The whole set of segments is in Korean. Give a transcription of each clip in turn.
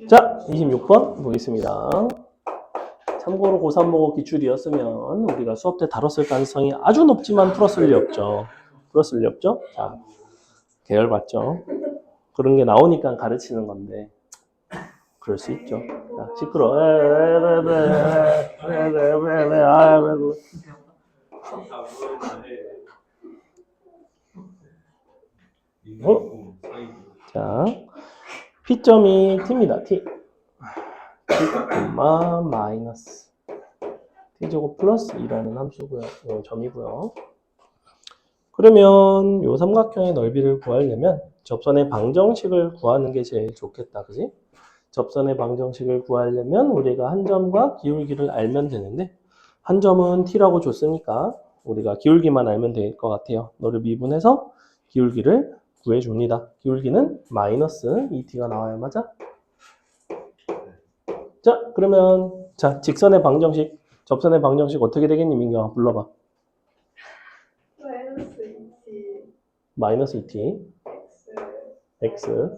자, 26번 보겠습니다. 참고로 고3 보고 기출이었으면 우리가 수업 때 다뤘을 가능성이 아주 높지만 풀었을 리 없죠. 풀었을 리 없죠? 자, 계열 봤죠? 그런 게 나오니까 가르치는 건데 그럴 수 있죠. 자, 시끄러워. 자, P점이 T입니다. T. T, 마이너스 T제곱 플러스 2라는 함수고요. 점이고요. 그러면 요 삼각형의 넓이를 구하려면 접선의 방정식을 구하는 게 제일 좋겠다. 그지? 접선의 방정식을 구하려면 우리가 한 점과 기울기를 알면 되는데 한 점은 T라고 줬으니까 우리가 기울기만 알면 될 것 같아요. 너를 미분해서 기울기를 구해줍니다. 기울기는 마이너스 2T가 나와요. 맞아? 자, 그러면 자 직선의 방정식, 접선의 방정식 어떻게 되겠니? 민경아 불러봐. 마이너스 2t x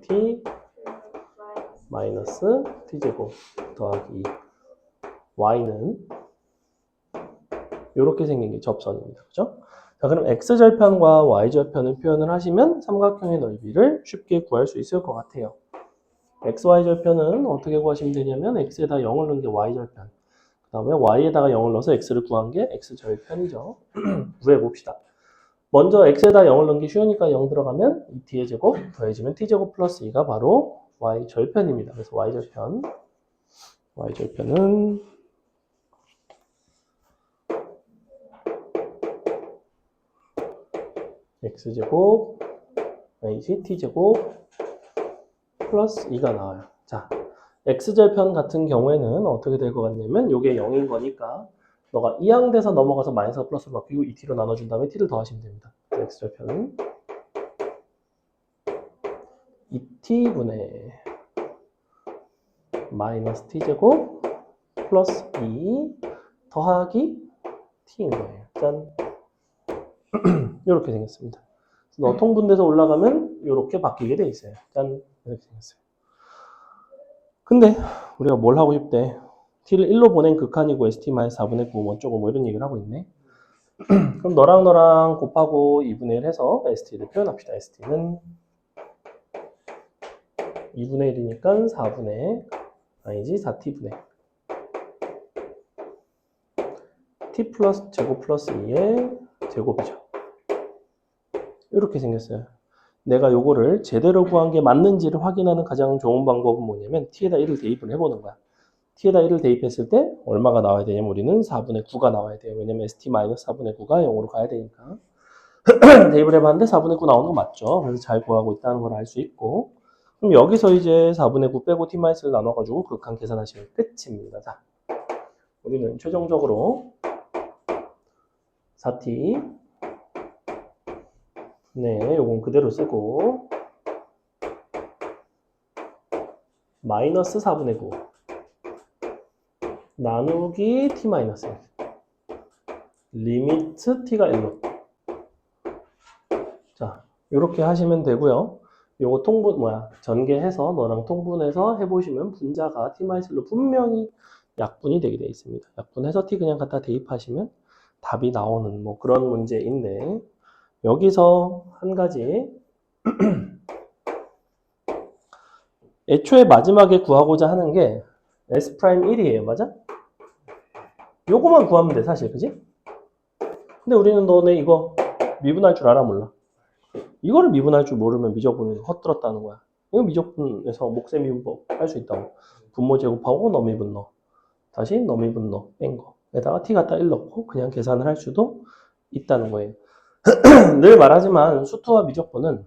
t 마이너스 t제곱 더하기 2 y는 이렇게 생긴 게 접선입니다. 그죠? 자, 그럼 x절편과 y절편을 표현을 하시면 삼각형의 넓이를 쉽게 구할 수 있을 것 같아요. xy절편은 어떻게 구하시면 되냐면 x에다 0을 넣은 게 y절편, 그 다음에 y에다가 0을 넣어서 x를 구한 게 x절편이죠. 구해봅시다. 먼저 x에다 0을 넣은 게 쉬우니까 0 들어가면 2t의 제곱 더해지면 t제곱 플러스 2가 바로 y절편입니다. 그래서 y절편은 x제곱 아니지 t제곱 플러스 2가 나와요. 자, x절편 같은 경우에는 어떻게 될 것 같냐면 이게 0인 거니까 너가 이항돼서 넘어가서 마이너스 플러스로 바뀌고 2t로 나눠준 다음에 t를 더하시면 됩니다. x절편은 2t분의 마이너스 t제곱 플러스 2 더하기 t인 거예요. 짠. 이렇게 생겼습니다. 너 통분돼서 올라가면 이렇게 바뀌게 돼 있어요. 짠. 이렇게 생겼어요. 근데 우리가 뭘 하고 싶대? t를 1로 보낸 극한이고 st-4분의 9 어쩌고 뭐 이런 얘기를 하고 있네. 그럼 너랑 곱하고 2분의 1 해서 st를 표현합시다. st는 2분의 1이니까 4분의 아니지 4t분의 t 플러스 제곱 플러스 2의 제곱이죠. 이렇게 생겼어요. 내가 요거를 제대로 구한 게 맞는지를 확인하는 가장 좋은 방법은 뭐냐면 t에다 1을 대입을 해보는 거야. t에다 1을 대입했을 때 얼마가 나와야 되냐면 우리는 4분의 9가 나와야 돼요. 왜냐면 st-4분의 9가 0으로 가야 되니까. 대입을 해봤는데 4분의 9 나오는 거 맞죠? 그래서 잘 구하고 있다는 걸 알 수 있고, 그럼 여기서 이제 4분의 9 빼고 t-를 나눠가지고 극한 계산하시면 끝입니다. 자, 우리는 최종적으로 4t 네, 요건 그대로 쓰고 마이너스 4분의 9 나누기 t 마이너스 1 리미트 t가 1로. 자, 이렇게 하시면 되고요. 요거 전개해서 너랑 통분해서 해보시면 분자가 t-1로 분명히 약분이 되게 돼 있습니다. 약분해서 t 그냥 갖다 대입하시면 답이 나오는 뭐 그런 문제인데, 여기서 한 가지 애초에 마지막에 구하고자 하는 게 S'1이에요. 맞아? 요거만 구하면 돼 사실. 그지? 근데 우리는 너네 이거 미분할 줄 알아 몰라? 이거를 미분할 줄 모르면 미적분을 헛들었다는 거야. 이거 미적분에서 몫의 미분법 할 수 있다고. 분모 제곱하고 너미분 넣어. 다시 너미분 넣어. 뺀 거. 에다가 t 갖다 1 넣고 그냥 계산을 할 수도 있다는 거예요. 늘 말하지만 수투와 미적분은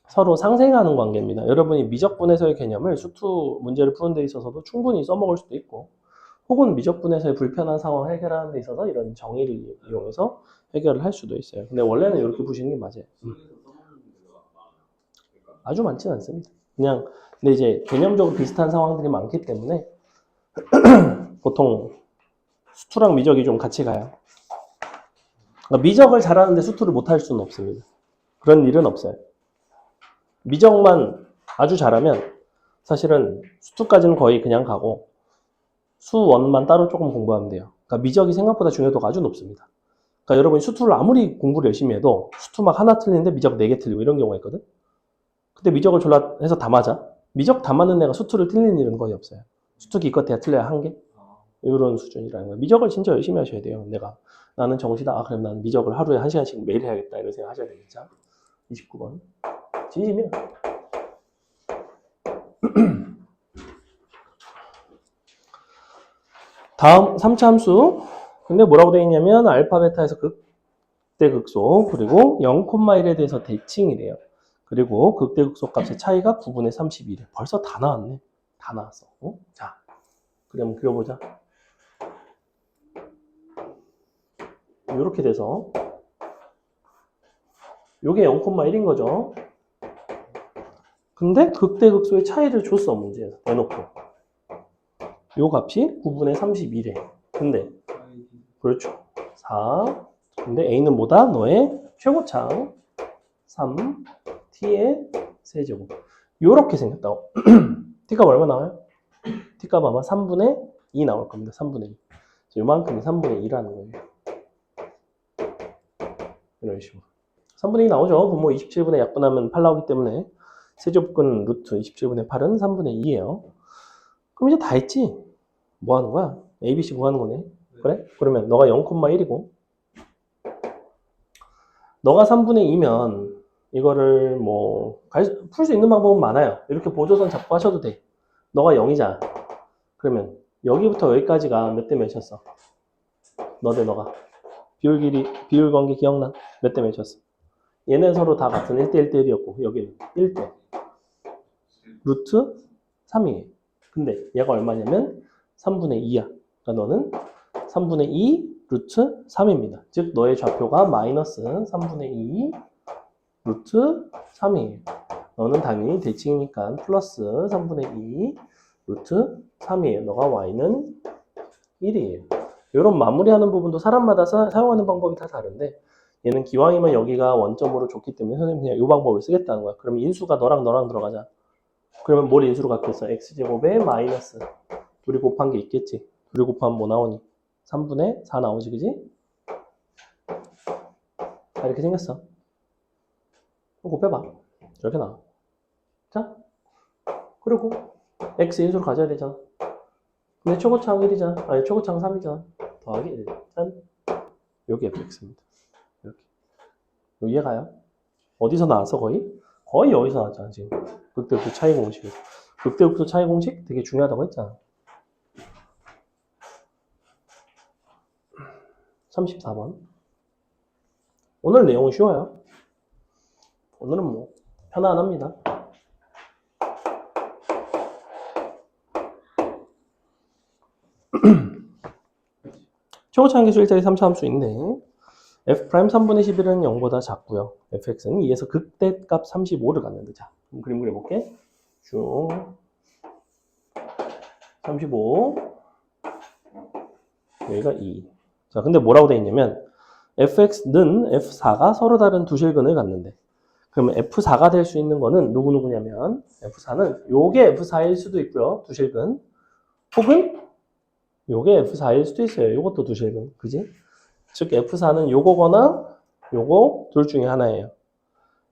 서로 상생하는 관계입니다. 여러분이 미적분에서의 개념을 수투 문제를 푸는 데 있어서도 충분히 써먹을 수도 있고, 혹은 미적분에서의 불편한 상황을 해결하는 데 있어서 이런 정의를 이용해서 해결을 할 수도 있어요. 근데 원래는 이렇게 보시는 게 맞아요. 아주 많지는 않습니다. 그냥 근데 이제 개념적으로 비슷한 상황들이 많기 때문에 보통 수투랑 미적이 좀 같이 가요. 그러니까 미적을 잘하는데 수투를 못할 수는 없습니다. 그런 일은 없어요. 미적만 아주 잘하면 사실은 수2까지는 거의 그냥 가고 수1만 따로 조금 공부하면 돼요. 그러니까 미적이 생각보다 중요도가 아주 높습니다. 그러니까 여러분이 수2를 아무리 공부를 열심히 해도 수2 막 하나 틀리는데 미적 4개 틀리고 이런 경우가 있거든. 근데 미적을 졸라 해서 다 맞아. 미적 다 맞는 애가 수2를 틀리는 일은 거의 없어요. 수2 기껏해야 틀려야 1개? 이런 수준이라는 거예요. 미적을 진짜 열심히 하셔야 돼요. 나는 정시다. 아, 그럼 나는 미적을 하루에 1시간씩 매일 해야겠다. 이런 생각 하셔야 되겠죠. 29번. 진심이야. 다음 3차 함수. 근데 뭐라고 되어 있냐면 알파 베타에서 극대극소 그리고 0,1에 대해서 대칭이래요. 그리고 극대극소 값의 차이가 9분의 31이래. 벌써 다 나왔네. 다 나왔어. 자, 그럼 그려보자. 이렇게 돼서 요게 0,1인 거죠. 근데 극대극소의 차이를 줬어, 문제에서. 대놓고. 요 값이 9분의 31에. 근데, 그렇죠. 4. 근데 A는 뭐다? 너의 최고창. 3. T의 세제곱. 요렇게 생겼다고. T값 얼마 나와요? T값 아마 3분의 2 나올 겁니다. 3분의 2. 요만큼이 3분의 2라는 거예요. 이런 식으로. 3분의 2 나오죠. 분모 27분의 약분하면 8 나오기 때문에 세제곱근 루트 27분의 8은 3분의 2예요. 그럼 이제 다 했지? 뭐 하는 거야? ABC 뭐 하는 거네? 그래? 그러면 너가 0,1이고 너가 3분의 2면 이거를 뭐 풀 수 있는 방법은 많아요. 이렇게 보조선 잡고 하셔도 돼. 너가 0이잖아. 그러면 여기부터 여기까지가 몇 대 몇이었어? 너 대 너가. 비율 관계 기억나? 몇 대 몇이었어? 얘는 서로 다 같은 1대 1대 1이었고 여기는 1대 루트 3이에요. 근데 얘가 얼마냐면 3분의 2야. 그러니까 너는 3분의 2 루트 3입니다. 즉 너의 좌표가 마이너스 3분의 2 루트 3이에요. 너는 당연히 대칭이니까 플러스 3분의 2 루트 3이에요. 너가 y는 1이에요. 이런 마무리하는 부분도 사람마다 사용하는 방법이 다 다른데 얘는 기왕이면 여기가 원점으로 좋기 때문에 선생님 그냥 이 방법을 쓰겠다는 거야. 그러면 인수가 너랑 들어가자. 그러면 뭘 인수로 갖겠어? x제곱에 마이너스 둘이 곱한 게 있겠지. 둘이 곱하면 뭐 나오니? 3분의 4 나오지, 그지? 자, 이렇게 생겼어. 곱해봐. 이렇게 나와. 자, 그리고 x 인수로 가져야 되잖아. 근데 초고창 1이잖아. 아니, 초고창 3이잖아. 더하기 1. 짠. 여기 fx입니다. 이렇게. 이해가요? 어디서 나왔어, 거의? 거의 여기서 나왔잖아, 지금. 극대극소 차이 공식에서. 극대극소 차이 공식 되게 중요하다고 했잖아. 34번. 오늘 내용은 쉬워요. 오늘은 뭐 편안합니다. 최고차항 기술 1짜리 3차 함수인데 f' 3분의 11은 0보다 작고요. fx는 2에서 극대값 35를 갖는다. 자, 그럼 그림 그려볼게. 쭉 35 여기가 2. 자, 근데 뭐라고 돼 있냐면 fx는 f4가 서로 다른 두 실근을 갖는데 그러면 f4가 될 수 있는 거는 누구냐면 f4는 요게 f4일 수도 있고요. 두 실근. 혹은 요게 F4일 수도 있어요. 요것도 두 실근. 그지? 즉 F4는 요거거나 요거 둘 중에 하나예요.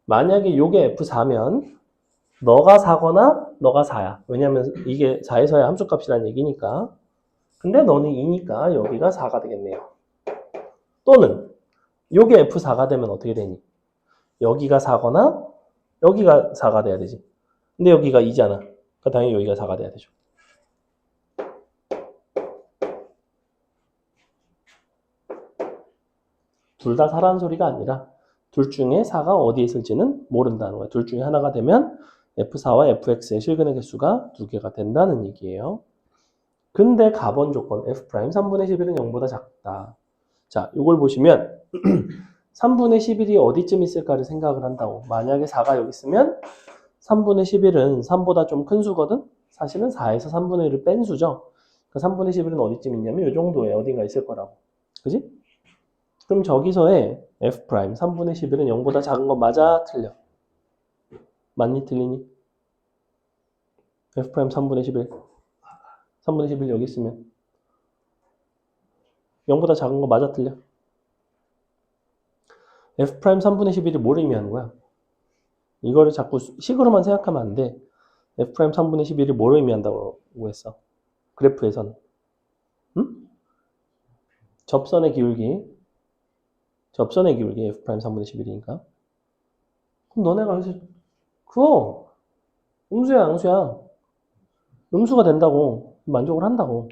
만약에 요게 F4면 너가 4거나 너가 4야. 왜냐면 이게 4에서야 함수값이라는 얘기니까. 근데 너는 2니까 여기가 4가 되겠네요. 또는 요게 F4가 되면 어떻게 되니? 여기가 4거나 여기가 4가 돼야 되지. 근데 여기가 2잖아. 그러니까 당연히 여기가 4가 돼야 되죠. 둘 다 4라는 소리가 아니라 둘 중에 4가 어디에 있을지는 모른다는 거예요. 둘 중에 하나가 되면 F4와 FX의 실근의 개수가 두 개가 된다는 얘기예요. 근데 가번 조건 F' 3분의 11은 0보다 작다. 자, 이걸 보시면 3분의 11이 어디쯤 있을까를 생각을 한다고. 만약에 4가 여기 있으면 3분의 11은 3보다 좀 큰 수거든? 사실은 4에서 3분의 1을 뺀 수죠. 그 3분의 11은 어디쯤 있냐면 이 정도에 어딘가 있을 거라고. 그지? 그럼 저기서의 f' 3분의 11은 0보다 작은 거 맞아? 틀려? 맞니? 틀리니? F 프라임 3분의 11. 3분의 11 여기 있으면 0보다 작은 거 맞아 틀려? F 프라임 3분의 11이 뭘 의미하는 거야? 이거를 자꾸 식으로만 생각하면 안 돼. F 프라임 3분의 11이 뭘 의미한다고 했어? 그래프에선. 응? 접선의 기울기. 접선의 기울기 F 프라임 3분의 11이니까. 그럼 너네가 여기서 그거 음수야, 양수야. 음수가 된다고. 만족을 한다고.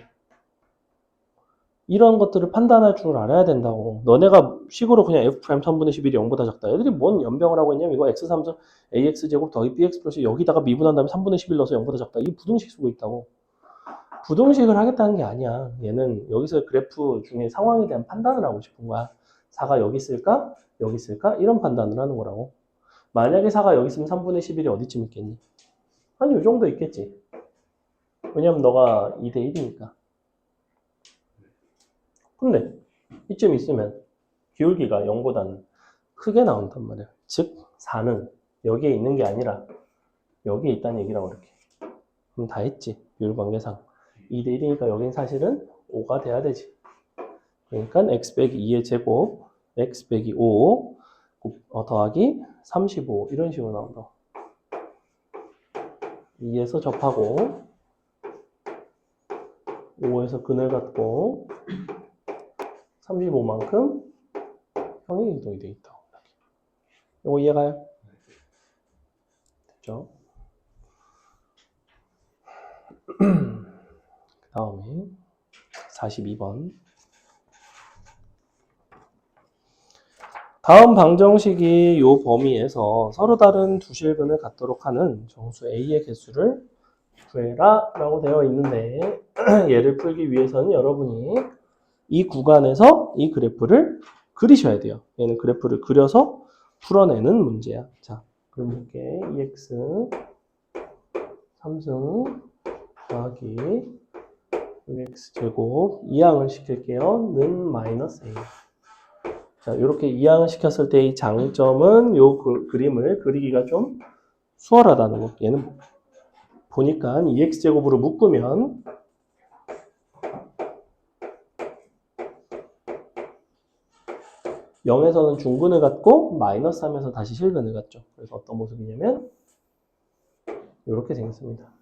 이런 것들을 판단할 줄 알아야 된다고. 너네가 식으로 그냥 F 프라임 3분의 11이 0보다 작다. 애들이 뭔 연병을 하고 있냐면 이거 x3점 ax제곱 더하기 bx 플러스 여기다가 미분한 다음에 3분의 11 넣어서 0보다 작다. 이게 부등식 쓰고 있다고. 부등식을 하겠다는 게 아니야. 얘는 여기서 그래프 중에 상황에 대한 판단을 하고 싶은 거야. 4가 여기 있을까? 여기 있을까? 이런 판단을 하는 거라고. 만약에 4가 여기 있으면 3분의 11이 어디쯤 있겠니? 한 이 정도 있겠지. 왜냐면 너가 2대 1이니까. 근데 이쯤 있으면 기울기가 0보다는 크게 나온단 말이야. 즉 4는 여기에 있는 게 아니라 여기에 있다는 얘기라고 이렇게. 그럼 다 했지. 비율관계상. 2대 1이니까 여긴 사실은 5가 돼야 되지. 그러니까 x 빼기 2의 제곱 x 빼기 5 더하기 35 이런 식으로 나온다. 2에서 접하고 5에서 근을 갖고 35만큼 평행 이동이 돼 있다. 이거 이해가요? 됐죠? 그 다음에 42번. 다음 방정식이 이 범위에서 서로 다른 두 실근을 갖도록 하는 정수 A의 개수를 구해라 라고 되어 있는데 얘를 풀기 위해서는 여러분이 이 구간에서 이 그래프를 그리셔야 돼요. 얘는 그래프를 그려서 풀어내는 문제야. 자, 그럼 볼게. 2x 3승 더하기 6x 제곱 이항을 시킬게요. 는 마이너스 a. 자, 이렇게 이항을 시켰을 때 이 장점은 이 그림을 그리기가 좀 수월하다는 거. 얘는 보니까 2x 제곱으로 묶으면 0에서는 중근을 갖고 마이너스 3에서 다시 실근을 갖죠. 그래서 어떤 모습이냐면 이렇게 생겼습니다.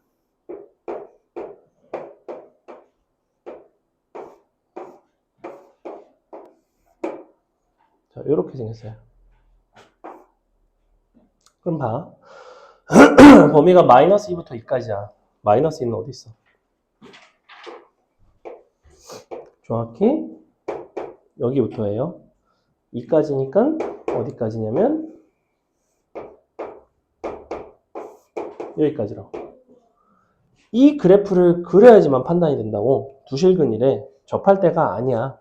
자, 이렇게 생겼어요. 그럼 봐. 범위가 마이너스 2부터 2까지야. 마이너스 2는 어디 있어? 정확히 여기부터예요. 2까지니까 어디까지냐면 여기까지라고. 이 그래프를 그려야지만 판단이 된다고. 두실근이래. 접할 때가 아니야.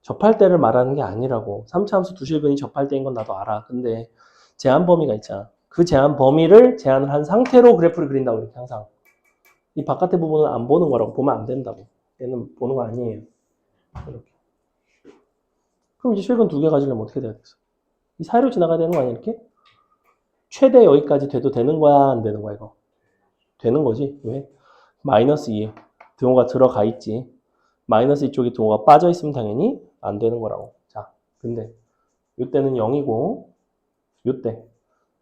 접할 때를 말하는 게 아니라고. 3차 함수 두실근이 접할 때인 건 나도 알아. 근데 제한 범위가 있잖아. 그 제한 범위를 제한을 한 상태로 그래프를 그린다고 이렇게 항상. 이 바깥의 부분은 안 보는 거라고. 보면 안 된다고. 얘는 보는 거 아니에요. 이렇게. 그럼 이제 실근 2개 가지려면 어떻게 돼야 되겠어? 이 사이로 지나가야 되는 거 아니야 이렇게? 최대 여기까지 돼도 되는 거야 안 되는 거야 이거? 되는 거지. 왜? 마이너스 2에 등호가 들어가 있지. 마이너스 이쪽에 등호가 빠져 있으면 당연히 안 되는 거라고. 자, 근데 이때는 0이고 이때가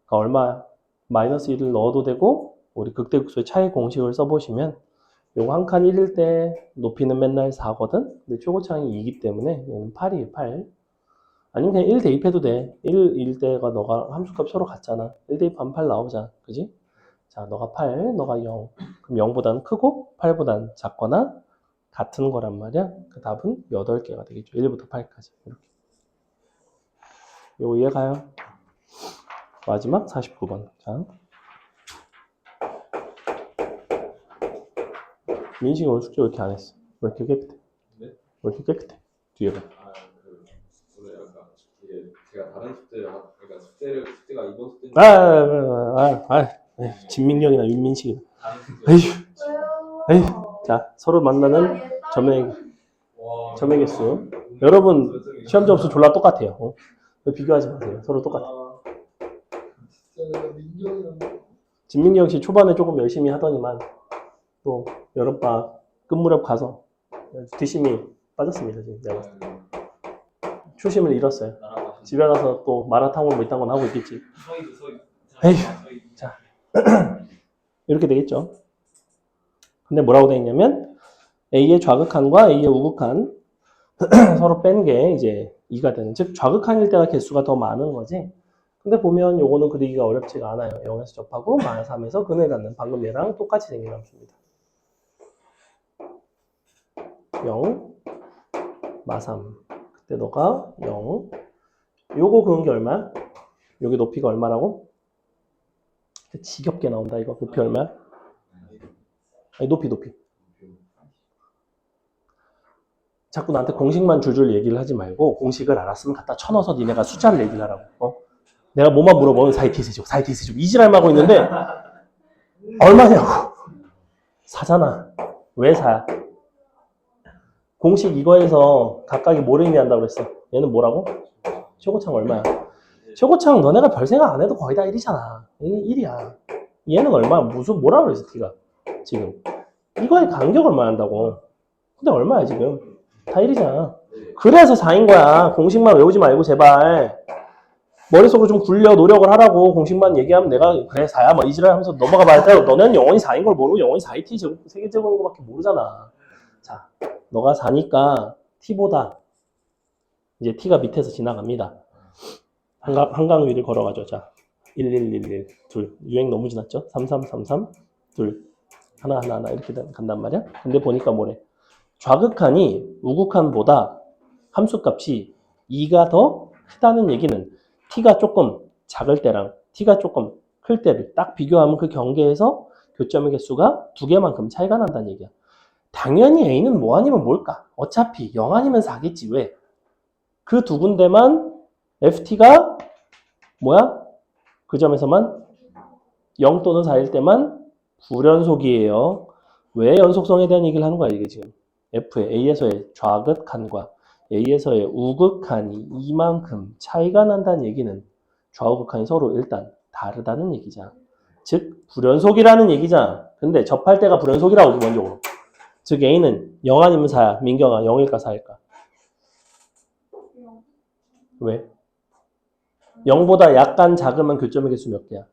얼마야? 마이너스 1을 넣어도 되고 우리 극대극소의 차이 공식을 써보시면 요거 한 칸 1일 때 높이는 맨날 4거든? 근데 최고차항이 2이기 때문에 얘는 8이에요, 8. 아니면 그냥 1 대입해도 돼. 1일 때가 너가 함수값 서로 같잖아. 1 대입하면 8 나오잖아. 그지? 자, 너가 8, 너가 0. 그럼 0보다는 크고 8보다는 작거나 같은 거란 말이야. 그 답은 8개가 되겠죠. 1부터 8까지. 이렇게. 요거 이해가요? 마지막 49번. 자. 민식이 오늘 숙제 왜 이렇게 안 했어? 왜 이렇게 깨끗해? 네? 왜 이렇게 깨끗해? 뒤에가. 오늘 약간 이게 제가 다른 그러니까 숙제가 이번 숙제는 진민경이나 윤민식이나. 다른 숙제. 에휴. 자, 서로 만나는 점의 개수. 여러분 시험 점수 졸라 똑같아요. 비교하지 마세요. 서로 똑같아. 진민경 씨 초반에 조금 열심히 하더니만 또 여름방학 끝무렵 가서 뒷심이 빠졌습니다. 지금 내가 봤을 때. 초심을 잃었어요. 집에 가서 또 마라탕으로 뭐 이딴 건 하고 있겠지. 에휴, 자 이렇게 되겠죠. 근데 뭐라고 되어 있냐면 A의 좌극한과 A의 우극한 서로 뺀 게 이제 2가 되는, 즉 좌극한일 때가 개수가 더 많은 거지. 근데 보면 요거는 그리기가 어렵지가 않아요. 0에서 접하고 -3에서 근을 갖는, 방금 얘랑 똑같이 생긴 함수입니다. 0 -3, 그때 너가 0, 요거 그은 게 얼마야? 여기 높이가 얼마라고? 지겹게 나온다 이거. 높이 얼마야? 아니 높이. 자꾸 나한테 공식만 줄줄 얘기를 하지 말고 공식을 알았으면 갖다 쳐넣어서 니네가 숫자를 얘기를 하라고. 내가 뭐만 물어보면 4t 세제곱, 4t 세제곱 이지랄 하고 있는데 얼마냐고. 사잖아. 왜 사? 공식 이거에서 각각이 뭐를 의미한다고 그랬어? 얘는 뭐라고? 최고창 얼마야? 최고창 너네가 별 생각 안 해도 거의 다 1이잖아. 1이야. 얘는 얼마야? 무슨 뭐라 그랬어 T가 지금? 이거의 간격 얼마 한다고? 근데 얼마야 지금? 다 1이잖아. 그래서 4인 거야. 공식만 외우지 말고 제발 머릿속으로 좀 굴려 노력을 하라고. 공식만 얘기하면 내가 그래 4야 뭐 이지랄 하면서 넘어가 봐야 돼. 너는 영원히 4인 걸 모르고 영원히 4t 제곱 세계제곱인 거밖에 모르잖아. 자, 너가 4니까 t보다 이제 t가 밑에서 지나갑니다. 한강 위를 걸어가죠. 자, 1111 둘, 유행 너무 지났죠? 3333 둘, 하나 이렇게 간단 말이야. 근데 보니까 뭐래? 좌극한이 우극한보다 함수값이 2가 더 크다는 얘기는 t가 조금 작을 때랑 t가 조금 클 때를 딱 비교하면 그 경계에서 교점의 개수가 2개만큼 차이가 난다는 얘기야. 당연히 a는 뭐 아니면 뭘까? 어차피 0 아니면 4겠지. 왜? 그 두 군데만 ft가 뭐야? 그 점에서만 0 또는 4일 때만 불연속이에요. 왜 연속성에 대한 얘기를 하는 거야 이게 지금. F의 A에서의 좌극한과 A에서의 우극한이 이만큼 차이가 난다는 얘기는 좌우극한이 서로 일단 다르다는 얘기잖아. 즉 불연속이라는 얘기잖아. 근데 접할 때가 불연속이라고 기본적으로. 즉 A는 0 아니면 4야. 민경아 0일까 4일까? 왜? 0보다 약간 작으면 교점의 개수 몇 개야?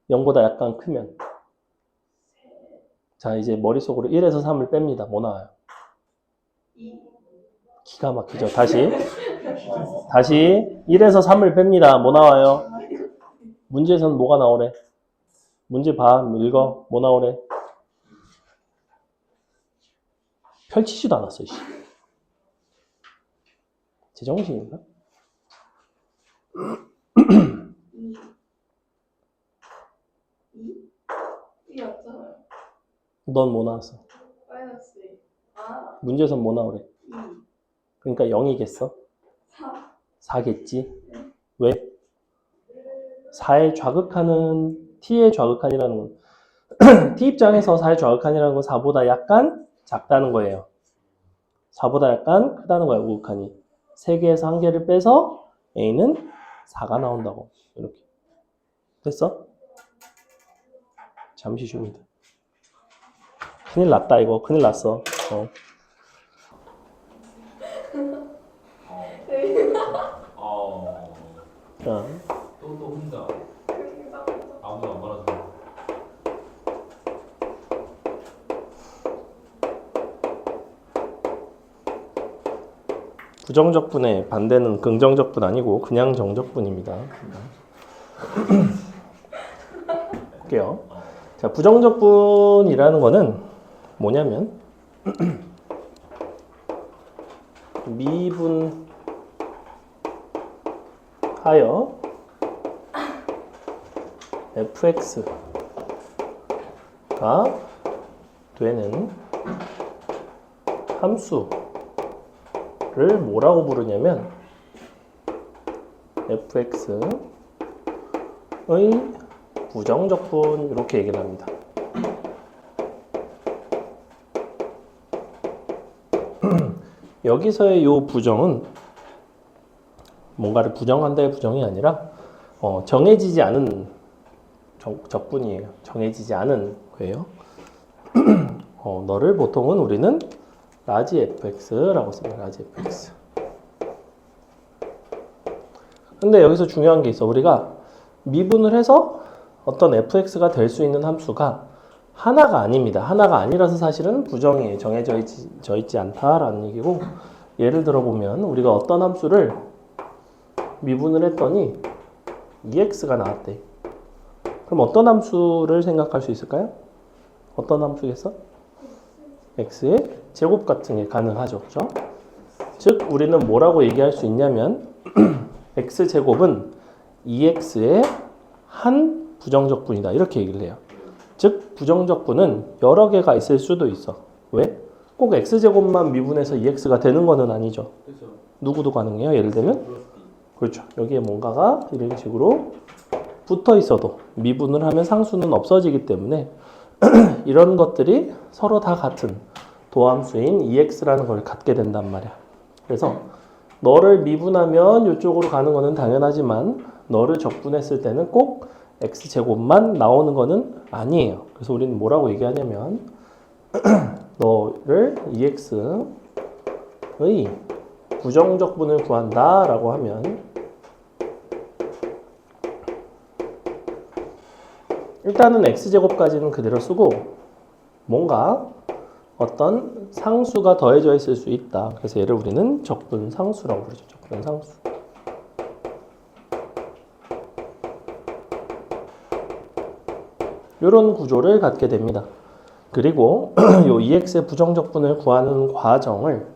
0보다 약간 크면. 자, 이제 머릿속으로 1에서 3을 뺍니다. 뭐 나와요? 기가 막히죠. 다시 1에서 3을 뺍니다. 뭐 나와요? 문제에서는 뭐가 나오래? 문제 봐. 읽어. 뭐 나오래? 펼치지도 않았어. 씨. 제정신인가? 넌 뭐 나왔어? 마이너스 2. 아, 문제에서는 뭐 나오래? 2. 그러니까 0이겠어? 4. 4겠지? 왜? 4의 좌극한은 t의 좌극한이라는 건 t 입장에서 4의 좌극한이라는 건 4보다 약간 작다는 거예요. 4보다 약간 크다는 거야. 우극한이. 3개에서 1개를 빼서 a는 4가 나온다고. 이렇게. 됐어? 잠시 쉬입니다. 큰일 났다 이거. 큰일 났어. 자, 또 혼자 아무도 안 말아줘. 부정적분의 반대는 긍정적분 아니고 그냥 정적분입니다. 볼게요. 자, 부정적분이라는 거는 뭐냐면 미분하여 fx가 되는 함수를 뭐라고 부르냐면 fx의 부정적분 이렇게 얘기를 합니다. 여기서의 이 부정은 뭔가를 부정한다의 부정이 아니라 정해지지 않은 적분이에요. 정해지지 않은 거예요. 너를 보통은 우리는 라지 fx라고 씁니다. 라지 fx. 근데 여기서 중요한 게 있어. 우리가 미분을 해서 어떤 fx가 될 수 있는 함수가 하나가 아닙니다. 하나가 아니라서 사실은 부정이에요. 정해져 있지 않다라는 얘기고, 예를 들어 보면 우리가 어떤 함수를 미분을 했더니 ex가 나왔대. 그럼 어떤 함수를 생각할 수 있을까요? 어떤 함수겠어? x의 제곱 같은 게 가능하죠. 그죠? 즉 우리는 뭐라고 얘기할 수 있냐면 x제곱은 2x의 한 부정적분이다. 이렇게 얘기를 해요. 즉 부정적분은 여러 개가 있을 수도 있어. 왜? 꼭 x제곱만 미분해서 2x가 되는 거는 아니죠. 그렇죠. 누구도 가능해요. 예를 들면 그렇죠. 여기에 뭔가가 이런 식으로 붙어 있어도 미분을 하면 상수는 없어지기 때문에 이런 것들이 서로 다 같은 도함수인 2x라는 걸 갖게 된단 말이야. 그래서 너를 미분하면 이쪽으로 가는 거는 당연하지만 너를 적분했을 때는 꼭 x제곱만 나오는 거는 아니에요. 그래서 우리는 뭐라고 얘기하냐면 너를 2x의 부정적분을 구한다 라고 하면 일단은 x제곱까지는 그대로 쓰고 뭔가 어떤 상수가 더해져 있을 수 있다. 그래서 얘를 우리는 적분상수라고 부르죠. 적분상수. 이런 구조를 갖게 됩니다. 그리고 요 2x의 부정적분을 구하는 과정을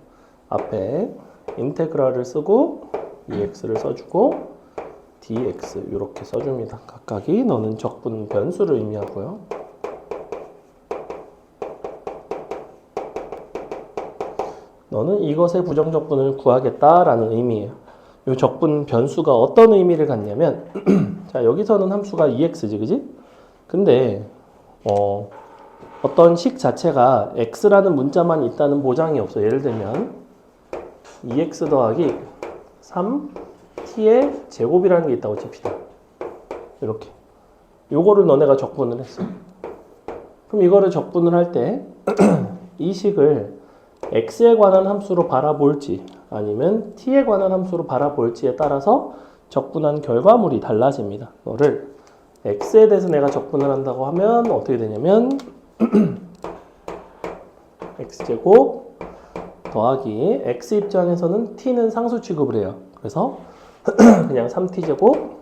앞에 인테그랄을 쓰고 2x를 써주고 dx 이렇게 써줍니다. 각각이 너는 적분 변수를 의미하고요. 너는 이것의 부정적분을 구하겠다라는 의미예요. 이 적분 변수가 어떤 의미를 갖냐면 자 여기서는 함수가 2x지 그지? 근데 어떤 식 자체가 x라는 문자만 있다는 보장이 없어. 예를 들면 2x 더하기 3t의 제곱이라는 게 있다고 칩시다. 이렇게 요거를 너네가 적분을 했어. 그럼 이거를 적분을 할 때 이 식을 x에 관한 함수로 바라볼지 아니면 t에 관한 함수로 바라볼지에 따라서 적분한 결과물이 달라집니다. 너를 x에 대해서 내가 적분을 한다고 하면 어떻게 되냐면 x제곱 더하기 x 입장에서는 t는 상수 취급을 해요. 그래서 그냥 3t제곱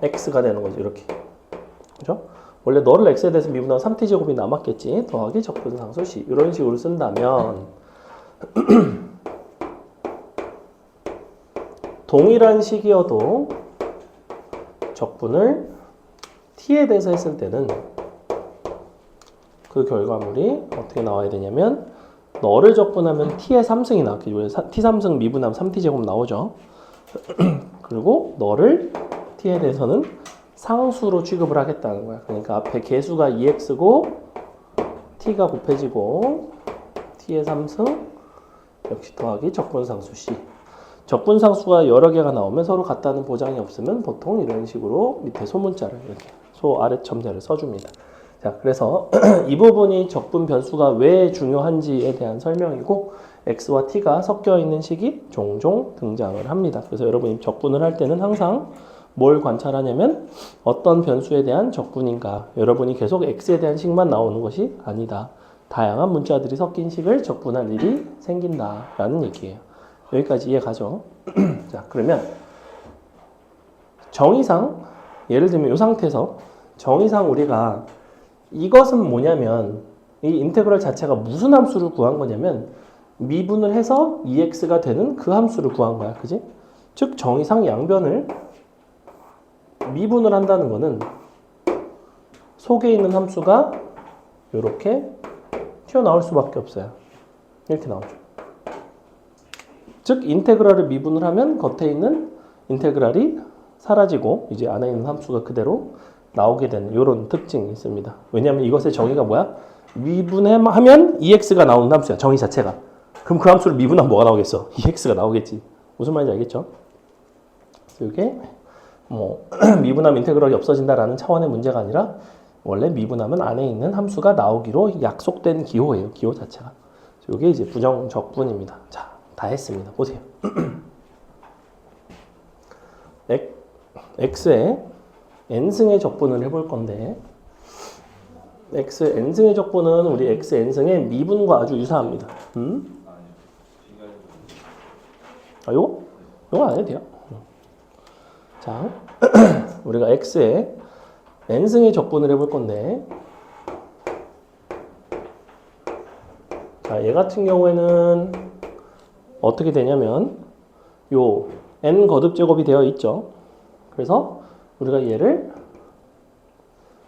x가 되는 거죠. 이렇게. 그죠? 원래 너를 x에 대해서 미분하면 3t제곱이 남았겠지. 더하기 적분상수 c. 이런 식으로 쓴다면 동일한 식이어도 적분을 t에 대해서 했을 때는 그 결과물이 어떻게 나와야 되냐면 너를 적분하면 t의 3승이 나왔겠죠. t 3승 미분하면 3t제곱 나오죠. 그리고 너를 t에 대해서는 상수로 취급을 하겠다는 거야. 그러니까 앞에 개수가 2x고 t가 곱해지고 t의 3승 역시 더하기 적분상수 c. 적분상수가 여러 개가 나오면 서로 같다는 보장이 없으면 보통 이런 식으로 밑에 소문자를 이렇게 소 아래 첨자를 써줍니다. 자, 그래서 이 부분이 적분 변수가 왜 중요한지에 대한 설명이고 x와 t가 섞여 있는 식이 종종 등장을 합니다. 그래서 여러분이 적분을 할 때는 항상 뭘 관찰하냐면 어떤 변수에 대한 적분인가. 여러분이 계속 x에 대한 식만 나오는 것이 아니다. 다양한 문자들이 섞인 식을 적분할 일이 생긴다라는 얘기예요. 여기까지 이해가죠? 자, 그러면 정의상 예를 들면 이 상태에서 정의상 우리가 이것은 뭐냐면 이 인테그럴 자체가 무슨 함수를 구한 거냐면 미분을 해서 2x가 되는 그 함수를 구한 거야. 그지? 즉 정의상 양변을 미분을 한다는 거는 속에 있는 함수가 이렇게 튀어나올 수밖에 없어요. 이렇게 나오죠. 즉 인테그랄을 미분을 하면 겉에 있는 인테그랄이 사라지고 이제 안에 있는 함수가 그대로 나오게 되는 이런 특징이 있습니다. 왜냐하면 이것의 정의가 뭐야? 미분하면 2x가 나오는 함수야. 정의 자체가. 그럼 그 함수를 미분하면 뭐가 나오겠어? 2x가 나오겠지. 무슨 말인지 알겠죠? 그래서 이게 뭐 미분함 인테그럴이 없어진다라는 차원의 문제가 아니라 원래 미분함은 안에 있는 함수가 나오기로 약속된 기호예요. 기호 자체가. 이게 이제 부정적분입니다. 자, 다 했습니다. 보세요. x의 n승의 적분을 해볼 건데 x n승의 적분은 우리 x n승의 미분과 아주 유사합니다. 아, 요거 안 해도 돼요. 자, 우리가 x의 n승의 적분을 해볼 건데, 자, 얘 같은 경우에는 어떻게 되냐면 요 n 거듭 제곱이 되어 있죠. 그래서 우리가 얘를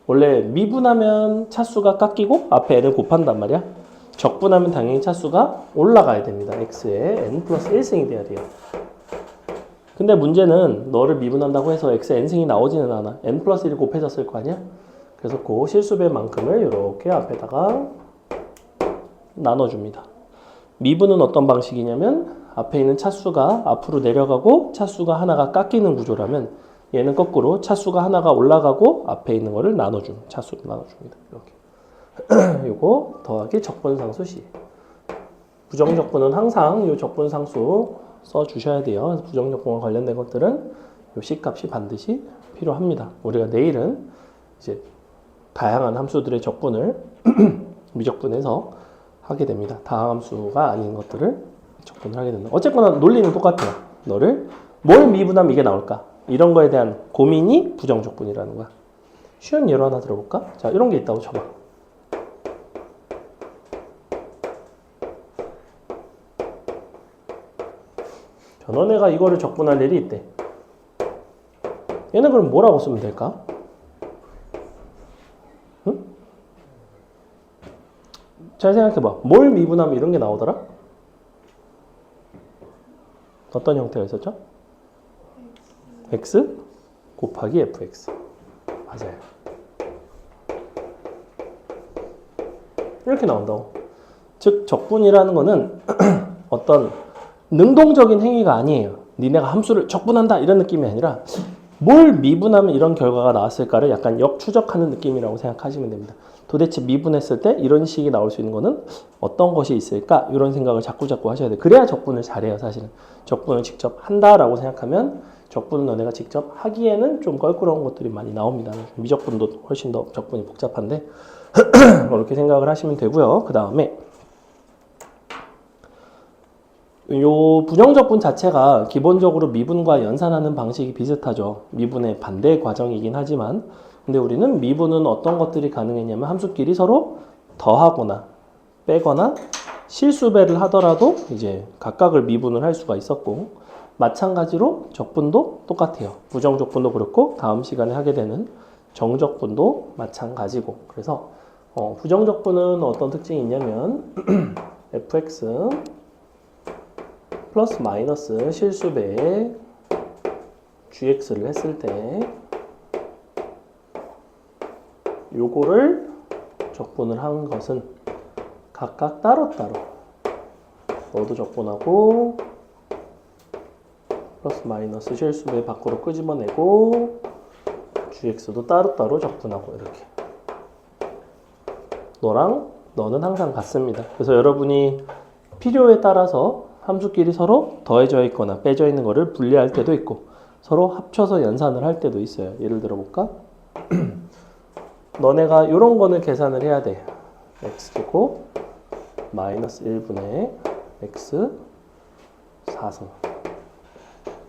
원래 미분하면 차수가 깎이고 앞에 n을 곱한단 말이야. 적분하면 당연히 차수가 올라가야 됩니다. x의 n 플러스 1승이 돼야 돼요. 근데 문제는 너를 미분한다고 해서 x의 n승이 나오지는 않아. n 플러스 1이 곱해졌을 거 아니야? 그래서 그 실수배만큼을 이렇게 앞에다가 나눠줍니다. 미분은 어떤 방식이냐면 앞에 있는 차수가 앞으로 내려가고 차수가 하나가 깎이는 구조라면 얘는 거꾸로 차수가 하나가 올라가고 앞에 있는 거를 차수를 나눠줍니다. 이렇게. 요거 더하기 적분상수 C. 부정적분은 항상 요 적분상수 써주셔야 돼요. 그래서 부정적분과 관련된 것들은 요 C 값이 반드시 필요합니다. 우리가 내일은 이제 다양한 함수들의 적분을 미적분해서 하게 됩니다. 다함수가 아닌 것들을 적분을 하게 됩니다. 어쨌거나 논리는 똑같아요. 너를 뭘 미분하면 이게 나올까? 이런 거에 대한 고민이 부정적분이라는 거야. 쉬운 예로 하나 들어볼까? 자, 이런 게 있다고 쳐봐. 자, 너네가 이거를 적분할 일이 있대. 얘는 그럼 뭐라고 쓰면 될까? 응? 잘 생각해봐. 뭘 미분하면 이런 게 나오더라? 어떤 형태가 있었죠? x 곱하기 fx. 맞아요. 이렇게 나온다고. 즉 적분이라는 거는 어떤 능동적인 행위가 아니에요. 니네가 함수를 적분한다 이런 느낌이 아니라 뭘 미분하면 이런 결과가 나왔을까를 약간 역추적하는 느낌이라고 생각하시면 됩니다. 도대체 미분했을 때 이런 식이 나올 수 있는 거는 어떤 것이 있을까? 이런 생각을 자꾸자꾸 하셔야 돼요. 그래야 적분을 잘해요, 사실은. 적분을 직접 한다라고 생각하면 적분은 너네가 직접 하기에는 좀 껄끄러운 것들이 많이 나옵니다. 미적분도 훨씬 더 적분이 복잡한데 그렇게 생각을 하시면 되고요. 그 다음에 요 부정적분 자체가 기본적으로 미분과 연산하는 방식이 비슷하죠. 미분의 반대 과정이긴 하지만 근데 우리는 미분은 어떤 것들이 가능했냐면 함수끼리 서로 더하거나 빼거나 실수배를 하더라도 이제 각각을 미분을 할 수가 있었고 마찬가지로 적분도 똑같아요. 부정적분도 그렇고 다음 시간에 하게 되는 정적분도 마찬가지고 그래서 부정적분은 어떤 특징이 있냐면 fx 플러스 마이너스 실수배에 gx를 했을 때 요거를 적분을 한 것은 각각 따로따로 너도 적분하고 플러스 마이너스 실수배 밖으로 끄집어내고 gx도 따로따로 적분하고 이렇게 너는 항상 같습니다. 그래서 여러분이 필요에 따라서 함수끼리 서로 더해져 있거나 빼져 있는 거를 분리할 때도 있고 서로 합쳐서 연산을 할 때도 있어요. 예를 들어 볼까? 너네가 이런 거는 계산을 해야 돼. x제곱 마이너스 1분의 x 4승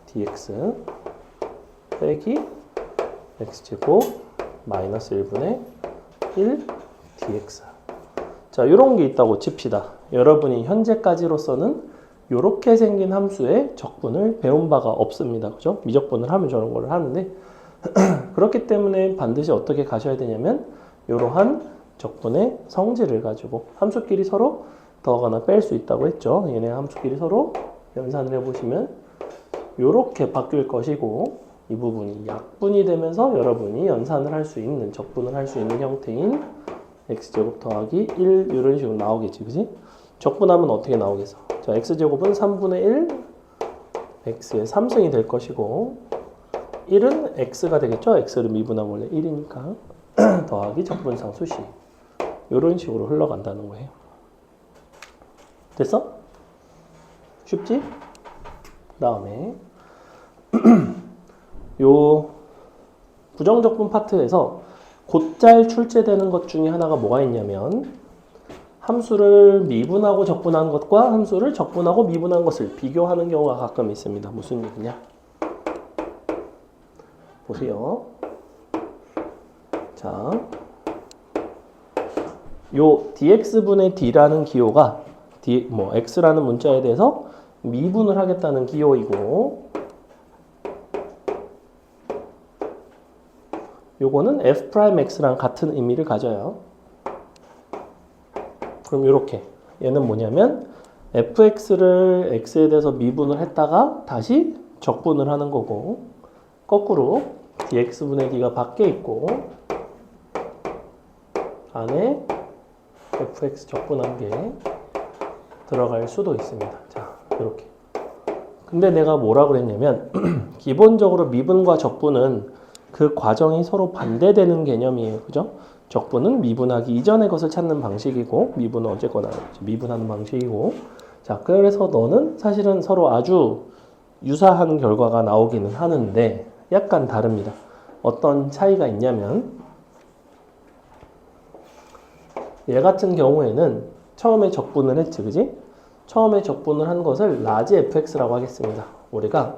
dx 빼기 x제곱 마이너스 1분의 1 dx. 자, 이런 게 있다고 칩시다. 여러분이 현재까지로서는 이렇게 생긴 함수의 적분을 배운 바가 없습니다. 그죠? 미적분을 하면 저런 걸 하는데 그렇기 때문에 반드시 어떻게 가셔야 되냐면 이러한 적분의 성질을 가지고 함수끼리 서로 더하거나 뺄 수 있다고 했죠. 얘네 함수끼리 서로 연산을 해보시면 이렇게 바뀔 것이고 이 부분이 약분이 되면서 여러분이 연산을 할 수 있는 적분을 할 수 있는 형태인 x제곱 더하기 1 이런 식으로 나오겠지. 그지? 적분하면 어떻게 나오겠어? 자, x제곱은 3분의 1 x의 3승이 될 것이고 1은 x가 되겠죠? x를 미분하면 원래 1이니까 더하기 적분상수 c 이런 식으로 흘러간다는 거예요. 됐어? 쉽지? 그 다음에 요 부정적분 파트에서 곧잘 출제되는 것 중에 하나가 뭐가 있냐면 함수를 미분하고 적분한 것과 함수를 적분하고 미분한 것을 비교하는 경우가 가끔 있습니다. 무슨 얘기냐? 보세요. 자, 요 dx분의 d라는 기호가 x라는 문자에 대해서 미분을 하겠다는 기호이고 요거는 f'x랑 같은 의미를 가져요. 그럼 이렇게 얘는 뭐냐면 fx를 x에 대해서 미분을 했다가 다시 적분을 하는 거고 거꾸로 dx분의 d가 밖에 있고 안에 fx 적분한 게 들어갈 수도 있습니다. 자, 이렇게. 근데 내가 뭐라 그랬냐면 기본적으로 미분과 적분은 그 과정이 서로 반대되는 개념이에요. 그죠? 적분은 미분하기 이전의 것을 찾는 방식이고 미분은 어쨌거나 미분하는 방식이고 자, 그래서 너는 사실은 서로 아주 유사한 결과가 나오기는 하는데 약간 다릅니다. 어떤 차이가 있냐면 얘 같은 경우에는 처음에 적분을 했지, 그지? 처음에 적분을 한 것을 라지 fx라고 하겠습니다. 우리가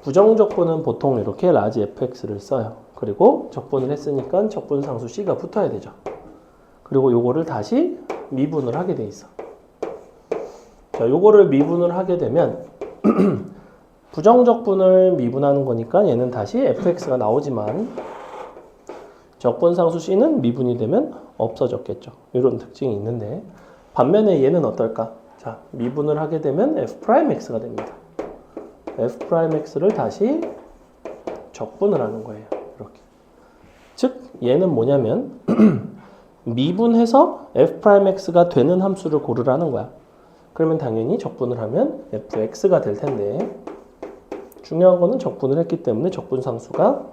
부정적분은 보통 이렇게 라지 fx를 써요. 그리고 적분을 했으니까 적분상수 c가 붙어야 되죠. 그리고 요거를 다시 미분을 하게 돼 있어. 자, 요거를 미분을 하게 되면 부정적분을 미분하는 거니까 얘는 다시 fx가 나오지만 적분상수 c는 미분이 되면 없어졌겠죠. 이런 특징이 있는데 반면에 얘는 어떨까? 자, 미분을 하게 되면 f'x가 됩니다. f'x를 다시 적분을 하는 거예요. 이렇게. 즉 얘는 뭐냐면 미분해서 f'x가 되는 함수를 고르라는 거야. 그러면 당연히 적분을 하면 fx가 될 텐데 중요한 거는 적분을 했기 때문에 적분상수가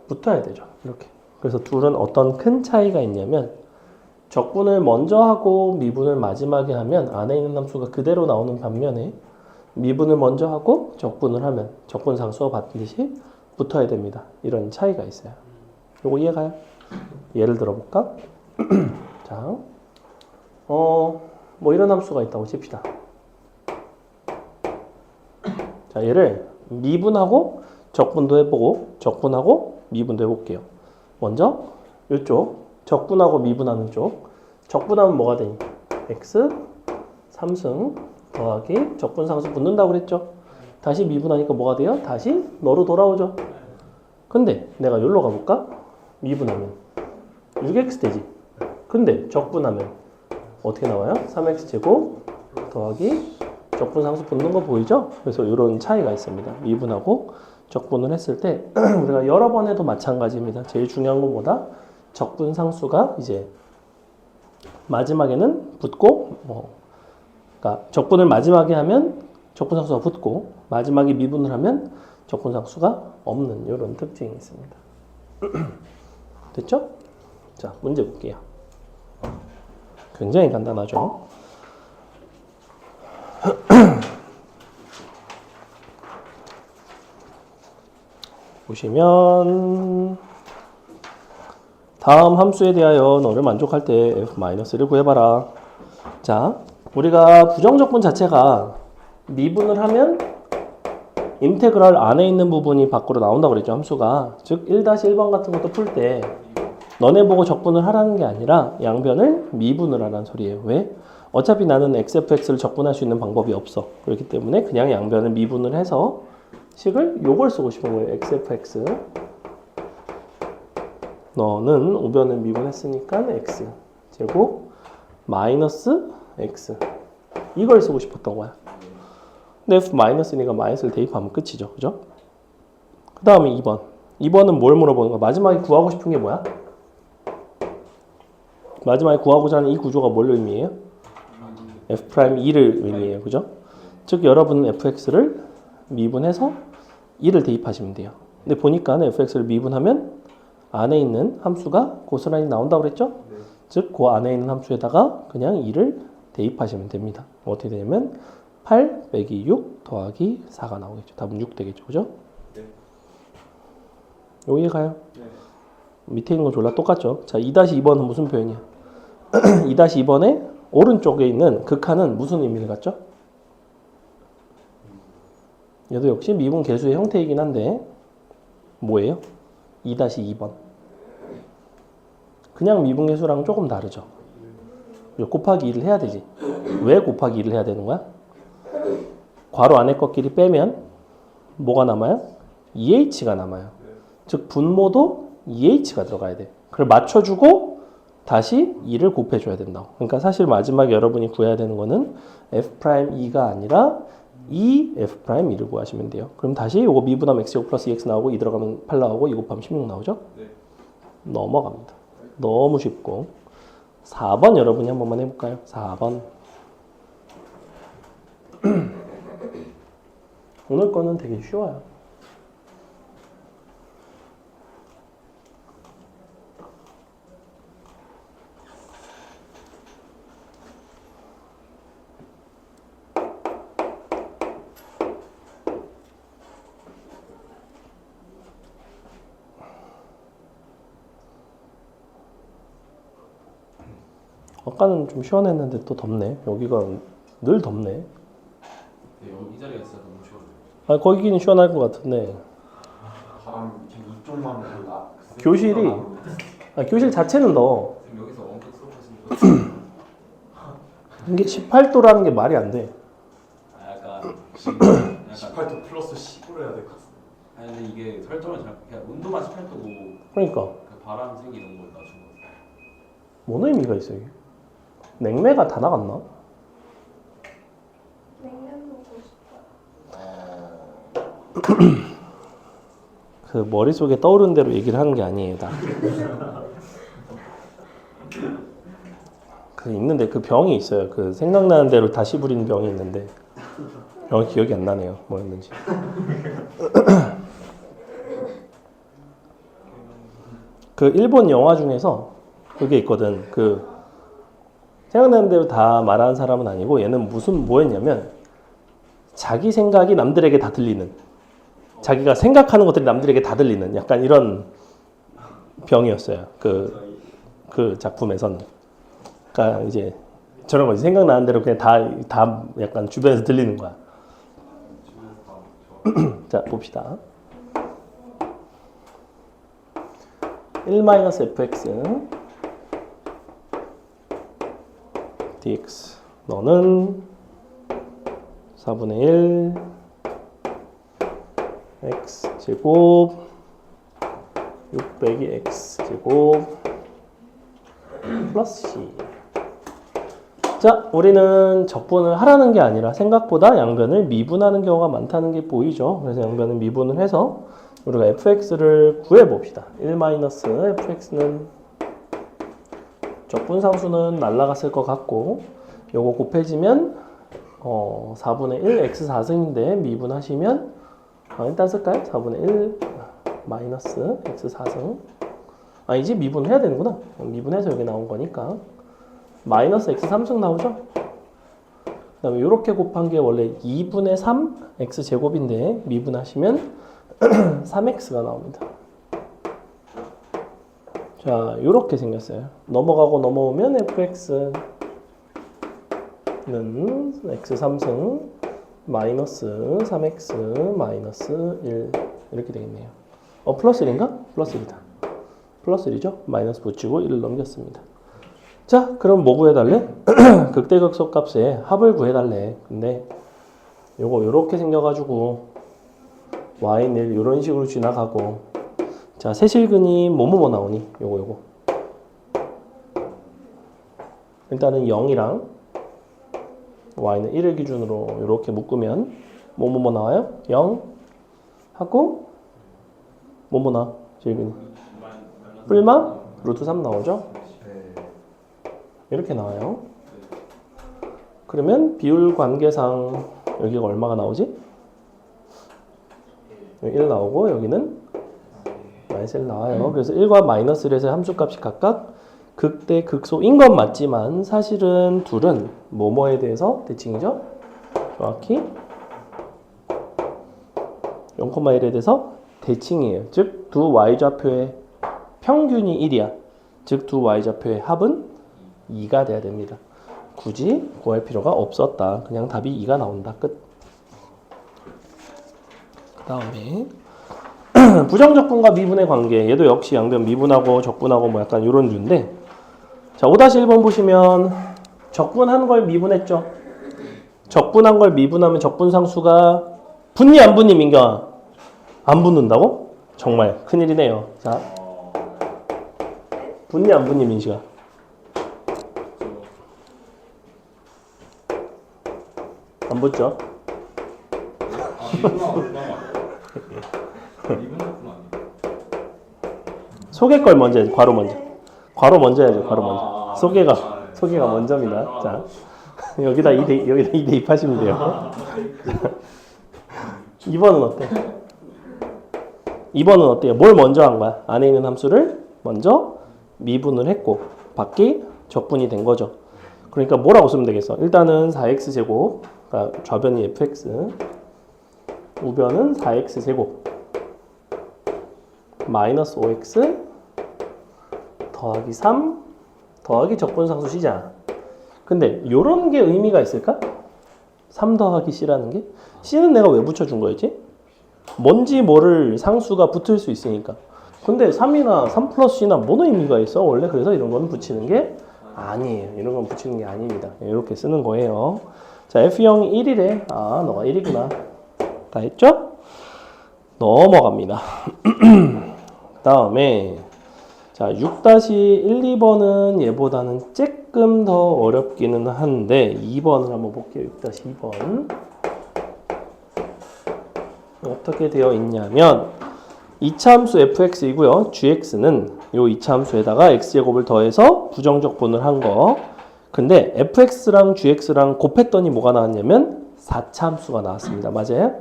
붙어야 되죠. 이렇게. 그래서 둘은 어떤 큰 차이가 있냐면 적분을 먼저 하고 미분을 마지막에 하면 안에 있는 함수가 그대로 나오는 반면에 미분을 먼저 하고 적분을 하면 적분상수와 반드시 붙어야 됩니다. 이런 차이가 있어요. 요거 이해가요? 예를 들어볼까? 자, 뭐 이런 함수가 있다고 칩시다. 자, 얘를 미분하고 적분도 해보고 적분하고 미분도 해볼게요. 먼저 이쪽 적분하고 미분하는 쪽 적분하면 뭐가 되니? x 3승 더하기 적분상수 붙는다고 그랬죠? 다시 미분하니까 뭐가 돼요? 다시 너로 돌아오죠? 근데 내가 여기로 가볼까? 미분하면 6x 되지? 근데 적분하면 어떻게 나와요? 3x제곱 더하기 적분상수 붙는 거 보이죠? 그래서 이런 차이가 있습니다. 미분하고 적분을 했을 때 우리가 여러 번 해도 마찬가지입니다. 제일 중요한 건 뭐다? 적분상수가 이제 마지막에는 붙고 그러니까 적분을 마지막에 하면 적분상수가 붙고 마지막에 미분을 하면 적분상수가 없는 이런 특징이 있습니다. 됐죠? 자, 문제 볼게요. 굉장히 간단하죠? 보시면 다음 함수에 대하여 너를 만족할 때 f-를 구해봐라. 자, 우리가 부정적분 자체가 미분을 하면 인테그랄 안에 있는 부분이 밖으로 나온다고 그랬죠. 함수가. 즉 1-1번 같은 것도 풀 때 너네 보고 적분을 하라는 게 아니라 양변을 미분을 하라는 소리예요. 왜? 어차피 나는 xfx를 적분할 수 있는 방법이 없어. 그렇기 때문에 그냥 양변을 미분을 해서 식을 요걸 쓰고 싶은 거예요. xfx. 너는 우변을 미분했으니까 x 제곱 마이너스 x 이걸 쓰고 싶었던 거야. 근데 f 마이너스니까 마이너스를 대입하면 끝이죠. 그죠? 그 다음에 2번. 2번은 뭘 물어보는 거야? 마지막에 구하고 싶은 게 뭐야? 마지막에 구하고자 하는 이 구조가 뭘 의미해요? f'2를 의미해요. 그죠? 즉 여러분은 fx를 미분해서 2를 대입하시면 돼요. 근데 보니까 fx를 미분하면 안에 있는 함수가 고스란히 나온다고 그랬죠? 네. 즉, 그 안에 있는 함수에다가 그냥 2를 대입하시면 됩니다. 어떻게 되냐면 8 빼기 6 더하기 4가 나오겠죠. 답은 6 되겠죠. 그죠? 네. 요 이해 가요? 네. 밑에 있는 거 졸라 똑같죠? 자, 2-2번은 무슨 표현이야? 2-2번에 오른쪽에 있는 극한은 무슨 의미를 갖죠? 얘도 역시 미분 계수의 형태이긴 한데 뭐예요? 2-2번. 그냥 미분 계수랑 조금 다르죠. 곱하기 2를 해야 되지. 왜 곱하기 2를 해야 되는 거야? 괄호 안에 것끼리 빼면 뭐가 남아요? 2h가 남아요. 즉 분모도 2h가 들어가야 돼. 그걸 맞춰주고 다시 2를 곱해줘야 된다고. 그러니까 사실 마지막에 여러분이 구해야 되는 거는 f'2가 아니라 2f'2를 구하시면 돼요. 그럼 다시 이거 미분하면 x제곱 플러스 2x 나오고 2 들어가면 8 나오고 2 곱하면 16 나오죠? 네. 넘어갑니다. 너무 쉽고. 4번 여러분이 한 번만 해볼까요? 4번. 오늘 거는 되게 쉬워요. 아까는 좀 시원했는데 또 덥네. 여기가 늘 덥네. 네, 이 자리가 진짜 너무 좋아요. 아, 거기는 시원할 것 같은데. 바람 지금 이쪽만 보다. 교실이 교실 자체는 더워. 지금 여기서 원격 수업하시는 거 이게 18도라는 게 말이 안 돼. 약간 약간 18도 플러스 10으로 해야 될 것 같습니다. 아니 근데 이게 설정을 잘 그냥 온도만 18도고 그러니까 그 바람 세기 이런 걸 낮춘 거 같아요. 뭔 의미가 있어 이게? 냉매가 다 나갔나? 냉면 먹고 싶다. 그 머릿속에 떠오른 대로 얘기를 하는 게 아니에요, 나. 그 있는데 그 병이 있어요. 그 생각나는 대로 다시 부리는 병이 있는데 병이 기억이 안 나네요. 뭐였는지. 그 일본 영화 중에서 그게 있거든. 그 생각나는 대로 다 말하는 사람은 아니고 얘는 뭐였냐면 자기 생각이 남들에게 다 들리는, 자기가 생각하는 것들이 남들에게 다 들리는 약간 이런 병이었어요. 그 작품에서는. 그러니까 이제 저런 거지. 생각나는 대로 그냥 다 약간 주변에서 들리는 거야. 자, 봅시다. 1-fx dx 너는 4분의 1 x 제곱 6 빼기 x 제곱 플러스 c. 자, 우리는 적분을 하라는 게 아니라 생각보다 양변을 미분하는 경우가 많다는 게 보이죠. 그래서 양변을 미분을 해서 우리가 fx를 구해봅시다. 1-fx는 적분상수는 날라갔을 것 같고 요거 곱해지면 4분의 1 x 4승인데 미분하시면 일단 쓸까요? 4분의 1 마이너스 x 4승. 아니지, 미분해야 되는구나. 미분해서 여기 나온 거니까 마이너스 x 3승 나오죠? 그 다음에 이렇게 곱한 게 원래 2분의 3 x 제곱인데 미분하시면 3x가 나옵니다. 자, 이렇게 생겼어요. 넘어가고 넘어오면 fx는 x 3승 마이너스 3x 마이너스 1 이렇게 되겠네요. 플러스 1인가? 플러스 1이다. 플러스 1이죠? 마이너스 붙이고 1을 넘겼습니다. 자, 그럼 뭐 구해달래? 극대극소 값의 합을 구해달래. 근데 요거 요렇게 생겨가지고 y는 이런 식으로 지나가고, 자, 세실근이 뭐뭐뭐 나오니? 요거 일단은 0이랑 y는 1을 기준으로 이렇게 묶으면 뭐뭐뭐 나와요? 0 하고 뭐뭐 나? 실근이 뿔마 루트 3 나오죠? 이렇게 나와요. 그러면 비율 관계상 여기가 얼마가 나오지? 1 나오고 여기는 마이너스 1 나와요. 그래서 1과 마이너스 1에서 함수값이 각각 극대 극소인 건 맞지만 사실은 둘은 뭐뭐에 대해서 대칭이죠? 정확히 0,1에 대해서 대칭이에요. 즉 두 y좌표의 평균이 1이야. 즉 두 y좌표의 합은 2가 돼야 됩니다. 굳이 구할 필요가 없었다. 그냥 답이 2가 나온다. 끝. 그 다음에 부정적분과 미분의 관계. 얘도 역시 양변 미분하고 적분하고 뭐 약간 이런 류인데, 자 5-1번 보시면 적분한 걸 미분했죠. 적분한 걸 미분하면 적분상수가 붙니 안 붙니 민경아? 안 붙는다고? 정말 큰일이네요. 자 붙니 안 붙니 민식아? 안 붙죠? 속의 걸 먼저 해야지. 괄호 먼저. 괄호 먼저 해야죠. 괄호 먼저. 소개가 먼저입니다. 자 여기다 2 대입하시면 돼요. 2번은 어때? 2번은 어때요? 뭘 먼저 한 거야? 안에 있는 함수를 먼저 미분을 했고 밖이 적분이 된 거죠. 그러니까 뭐라고 쓰면 되겠어? 일단은 4x제곱, 그러니까 좌변이 fx, 우변은 4x제곱 마이너스 5x 더하기 3 더하기 적분상수 c잖아. 근데 요런 게 의미가 있을까? 3 더하기 c라는 게? c는 내가 왜 붙여준 거였지? 뭔지 모를 상수가 붙을 수 있으니까. 근데 3이나 3 플러스 c나 뭐는 의미가 있어? 원래 그래서 이런 거는 붙이는 게 아니에요. 이런 건 붙이는 게 아닙니다. 이렇게 쓰는 거예요. 자, F0이 1이래. 아, 너가 1이구나. 다 했죠? 넘어갑니다. 그 다음에 자 6-1, 2번은 얘보다는 조금 더 어렵기는 한데 2번을 한번 볼게요. 6-2번 어떻게 되어 있냐면 2차 함수 fx이고요. gx는 요 2차 함수에다가 x제곱을 더해서 부정적분을 한 거. 근데 fx랑 gx랑 곱했더니 뭐가 나왔냐면 4차 함수가 나왔습니다. 맞아요?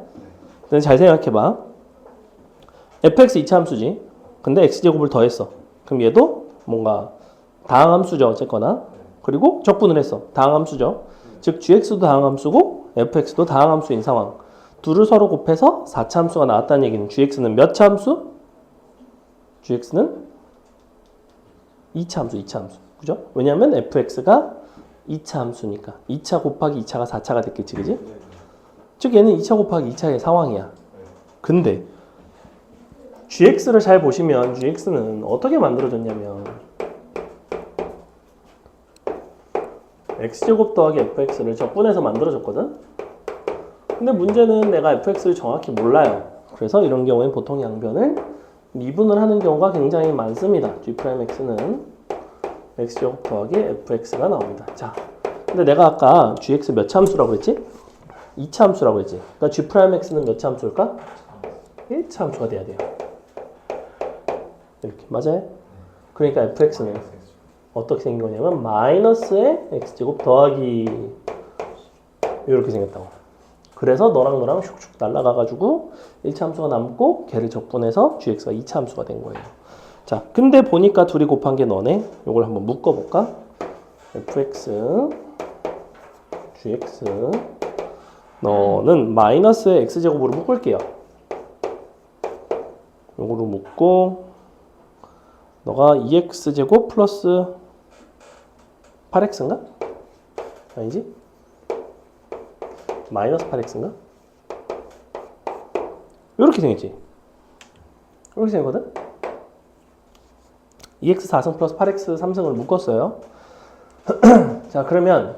근데 잘 생각해봐. fx 2차 함수지. 근데 x제곱을 더했어. 그럼 얘도 뭔가 다항함수죠. 어쨌거나. 그리고 적분을 했어. 다항함수죠. 즉 gx도 다항함수고 fx도 다항함수인 상황. 둘을 서로 곱해서 4차 함수가 나왔다는 얘기는 gx는 몇 차 함수? gx는 2차 함수, 2차 함수. 그죠? 왜냐면 fx가 2차 함수니까. 2차 곱하기 2차가 4차가 됐겠지, 그지? 즉 얘는 2차 곱하기 2차의 상황이야. 근데 gx를 잘 보시면 gx는 어떻게 만들어졌냐면 x제곱 더하기 fx를 적분해서 만들어졌거든? 근데 문제는 내가 fx를 정확히 몰라요. 그래서 이런 경우엔 보통 양변을 미분을 하는 경우가 굉장히 많습니다. g'x는 x제곱 더하기 fx가 나옵니다. 자, 근데 내가 아까 gx 몇 차 함수라고 했지? 2차 함수라고 했지. 그러니까 g'x는 몇 차 함수일까? 1차 함수가 돼야 돼요. 이렇게 맞아요? 그러니까 fx는 어떻게 생긴 거냐면 마이너스의 x제곱 더하기 이렇게 생겼다고. 그래서 너랑 슉슉 날아가가지고 1차 함수가 남고 걔를 적분해서 gx가 2차 함수가 된 거예요. 자, 근데 보니까 둘이 곱한 게 너네. 요걸 한번 묶어볼까? fx, gx 너는 마이너스의 x제곱으로 묶을게요. 요거로 묶고 너가 2x제곱 플러스 8x인가? 아니지? 마이너스 8x인가? 이렇게 생겼지? 이렇게 생겼거든? 2x 4승 플러스 8x 3승을 묶었어요. 자, 그러면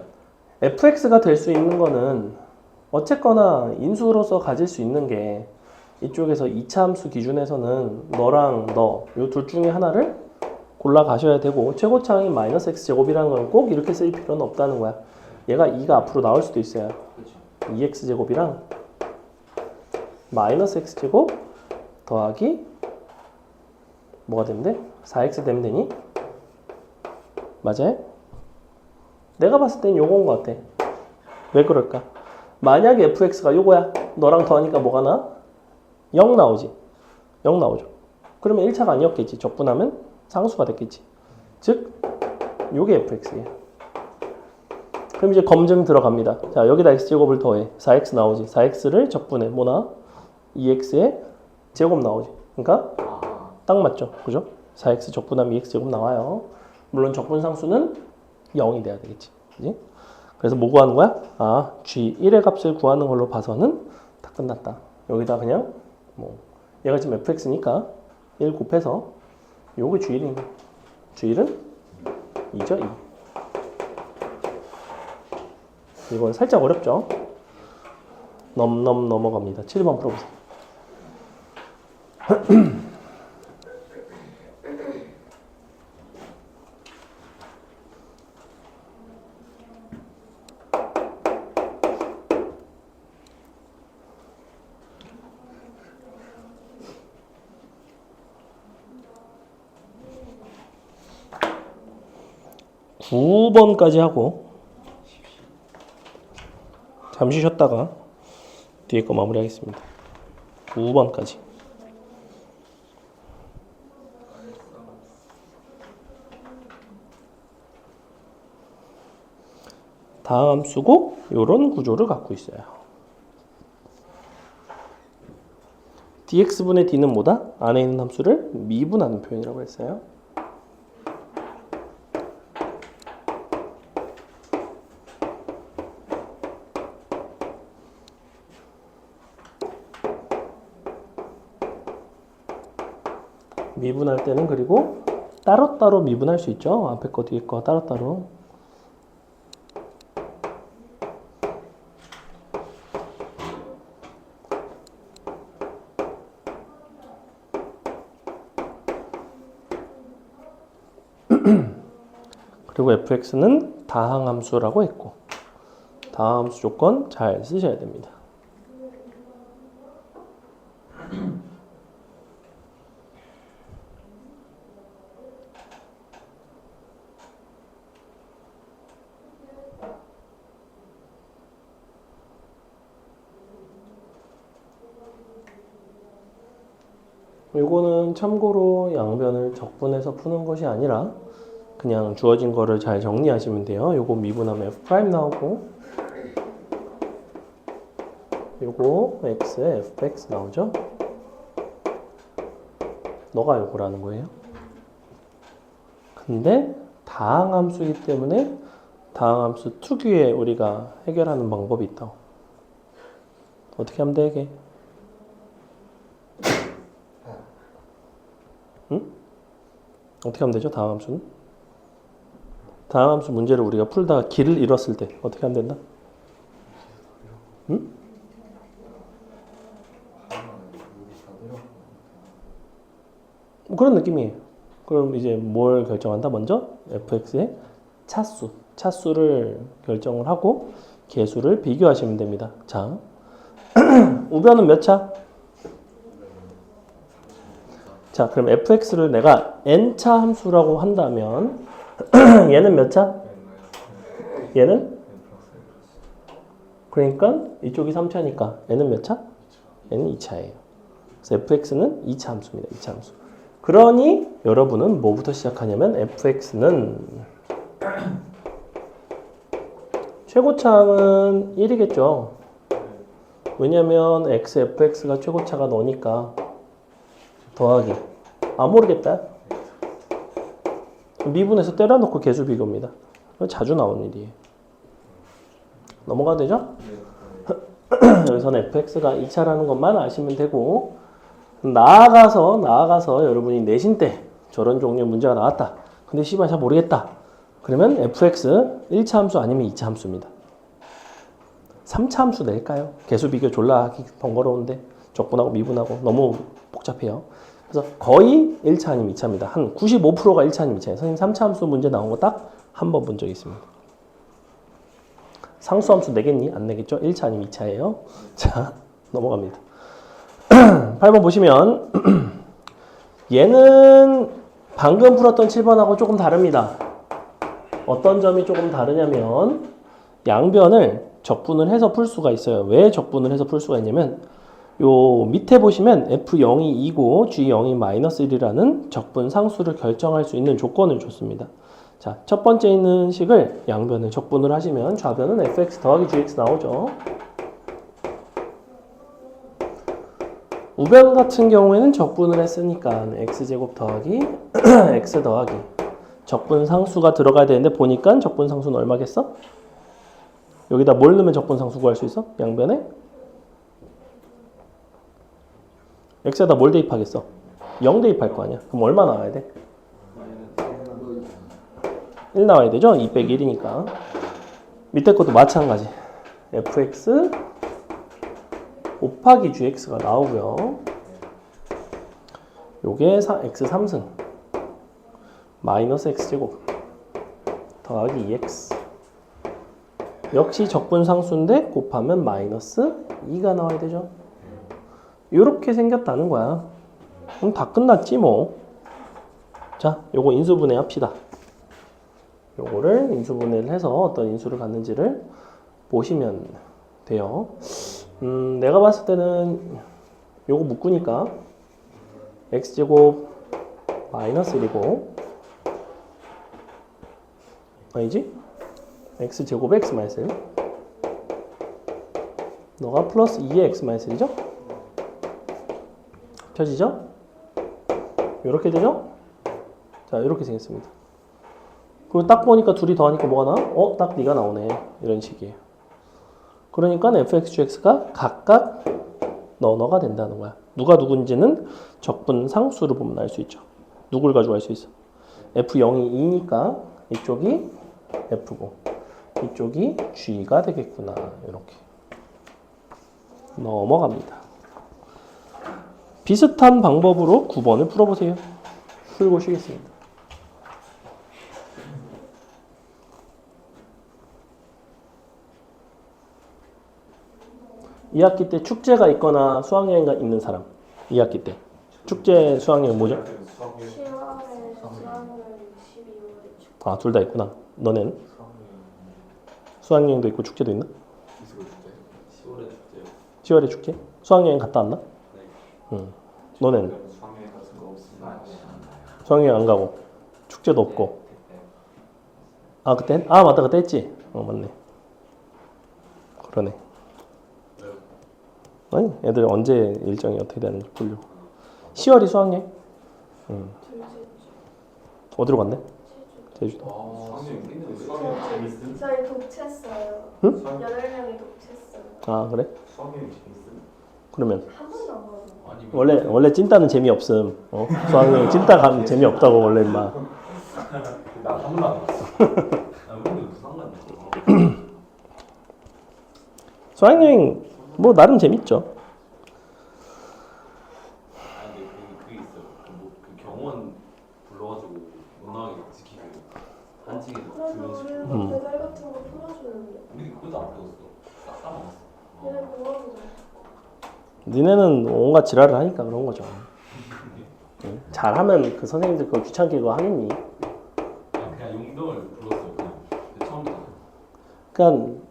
fx가 될 수 있는 거는 어쨌거나 인수로서 가질 수 있는 게 이쪽에서 2차 함수 기준에서는 너랑 너 이 둘 중에 하나를 골라 가셔야 되고 최고차항이 마이너스 x제곱이라는 건 꼭 이렇게 쓸 필요는 없다는 거야. 얘가 2가 앞으로 나올 수도 있어요. 2x제곱이랑 마이너스 x제곱 더하기 뭐가 되면 돼? 4x 되면 되니? 맞아요? 내가 봤을 땐 요거인 것 같아. 왜 그럴까? 만약에 fx가 요거야. 너랑 더하니까 뭐가 나? 0 나오지. 0 나오죠. 그러면 1차가 아니었겠지. 적분하면 상수가 됐겠지. 즉 요게 fx예요. 그럼 이제 검증 들어갑니다. 자, 여기다 x제곱을 더해. 4x 나오지. 4x를 적분해. 뭐나? 2x의 제곱 나오지. 그러니까 딱 맞죠. 그죠? 4x 적분하면 2x제곱 나와요. 물론 적분상수는 0이 돼야 되겠지. 그지? 그래서 뭐 구하는 거야? 아, g1의 값을 구하는 걸로 봐서는 다 끝났다. 여기다 그냥 뭐 얘가 지금 fx니까 1 곱해서 요게 g1인 거야. g1은 2죠. 2. 이건 살짝 어렵죠? 넘어갑니다. 7번 풀어보세요. (9) 번까지 하고 잠시 쉬었다가 뒤에 거 마무리하겠습니다. 9번까지. 다음 함수고 이런 구조를 갖고 있어요. dx분의 d는 뭐다? 안에 있는 함수를 미분하는 표현이라고 했어요. 미분할 때는 그리고 따로따로 미분할 수 있죠. 앞에 거 뒤에 거 따로따로. 그리고 fx는 다항함수라고 했고 다항함수 조건 잘 쓰셔야 됩니다. 이거는 참고로 양변을 적분해서 푸는 것이 아니라 그냥 주어진 거를 잘 정리하시면 돼요. 요거 미분하면 f' 나오고 요거 x에 fx 나오죠. 너가 요거라는 거예요. 근데 다항함수이기 때문에 다항함수 특유의 우리가 해결하는 방법이 있다. 어떻게 하면 되게? 응? 어떻게 하면 되죠? 다항함수는? 다항함수 문제를 우리가 풀다가 길을 잃었을 때 어떻게 하면 된다? 응? 뭐 그런 느낌이에요. 그럼 이제 뭘 결정한다? 먼저 fx의 차수를 결정을 하고 개수를 비교하시면 됩니다. 자, 우변은 몇 차? 자, 그럼 fx를 내가 n차 함수라고 한다면 얘는 몇 차? 얘는? 그러니까 이쪽이 3차니까 n은 몇 차? n은 2차예요. 그래서 fx는 2차 함수입니다. 2차 함수. 그러니 여러분은 뭐부터 시작하냐면 fx는 최고차는 1이겠죠. 왜냐면 x, fx가 최고차가 너니까 더하기. 아 모르겠다. 미분해서 때려놓고 개수 비교입니다. 자주 나오는 일이에요. 넘어가도 되죠? 여기서는 fx가 2차라는 것만 아시면 되고 나아가서 여러분이 내신 때 저런 종류의 문제가 나왔다. 근데 씨발 잘 모르겠다. 그러면 fx 1차 함수 아니면 2차 함수입니다. 3차 함수 낼까요? 개수 비교 졸라 하기 번거로운데 적분하고 미분하고 너무 복잡해요. 그래서 거의 1차 아니면 2차입니다. 한 95%가 1차 아니면 2차예요. 선생님 3차 함수 문제 나온 거 딱 한 번 본 적이 있습니다. 상수 함수 내겠니? 안 내겠죠? 1차 아니면 2차예요. 자, 넘어갑니다. 8번 보시면 얘는 방금 풀었던 7번하고 조금 다릅니다. 어떤 점이 조금 다르냐면 양변을 적분을 해서 풀 수가 있어요. 왜 적분을 해서 풀 수가 있냐면 요 밑에 보시면 F0이 2고 G0이 -1이라는 적분 상수를 결정할 수 있는 조건을 줬습니다. 자, 첫 번째 있는 식을 양변을 적분을 하시면 좌변은 fx 더하기 gx 나오죠. 우변 같은 경우에는 적분을 했으니까 x제곱 더하기 x 더하기 적분 상수가 들어가야 되는데 보니까 적분 상수는 얼마겠어? 여기다 뭘 넣으면 적분 상수 구할 수 있어? 양변에? x에다 뭘 대입하겠어? 0 대입할 거 아니야. 그럼 얼마 나와야 돼? 1 나와야 되죠? 2 빼기 1이니까. 밑에 것도 마찬가지. fx 곱하기 gx가 나오고요. 요게 x 3승 마이너스 x제곱 더하기 2x 역시 적분상수인데 곱하면 마이너스 2가 나와야 되죠. 요렇게 생겼다는 거야. 그럼 다 끝났지 뭐. 자, 요거 인수분해 합시다. 요거를 인수분해를 해서 어떤 인수를 갖는지를 보시면 돼요. 내가 봤을 때는 요거 묶으니까 x제곱 마이너스 1이고 아니지? x제곱 x 마이너스 1 너가 플러스 2의 x 마이너스 1이죠? 합쳐지죠? 요렇게 되죠? 자, 요렇게 생겼습니다. 그리고 딱 보니까 둘이 더하니까 뭐가 나와? 딱 네가 나오네. 이런 식이에요. 그러니까 fx, gx가 각각 너가 된다는 거야. 누가 누군지는 적분 상수로 보면 알 수 있죠. 누굴 가지고 알 수 있어? f0이 2니까 이쪽이 f고 이쪽이 g가 되겠구나. 이렇게 넘어갑니다. 비슷한 방법으로 9번을 풀어보세요. 풀고 쉬겠습니다. 2학기 때 축제가 있거나 수학여행가 있는 사람. 2학기 때 축제 수학여행 뭐죠? 10월에 수학여행, 12월에 축제. 아, 둘 다 있구나. 너는? 수학여행도 있고 축제도 있나? 10월에 축제. 10월에 축제? 수학여행 갔다 왔나? 네. 응. 너는? 수학여행 같은 거 없으면 수학여행 안 가고 축제도 없고. 아, 그때? 아, 맞다. 그때 했지? 맞네. 그러네. 아니, 애들 언제 일정이 어떻게 되는지 보려고. 10월이 수학여행? 둘째 주. 어디로 갔네? 제주도. 수학여행 우리는 수학여행 재밌음? 저희 독채했어요. 응? 8명이 독채했어요. 아, 그래? 수학여행 재밌음? 그러면 한 번도 안 가서. 원래 찐따는 재미없음. 수학여행 찐따 가면 재미없다고 원래 인마. 나한 번도 안 갔어. 우리는 부산 갔네. 수학여행 뭐 나름 재밌죠. 아 근데 그게 있어요. 그 경원 불러가지고 못 나가게 지키고 한직에서 그래서 주면서 우리는 배달 같은 거 풀어주는데. 우리 그것도 안 배웠어. 딱 까먹었어. 얘네 뭐하고 니네는 온갖 지랄을 하니까 그런 거죠. 응. 잘하면 그 선생님들 그거 귀찮게 그거 하겠니? 그냥 용병을 불렀어요. 그냥 처음부터. 그러니까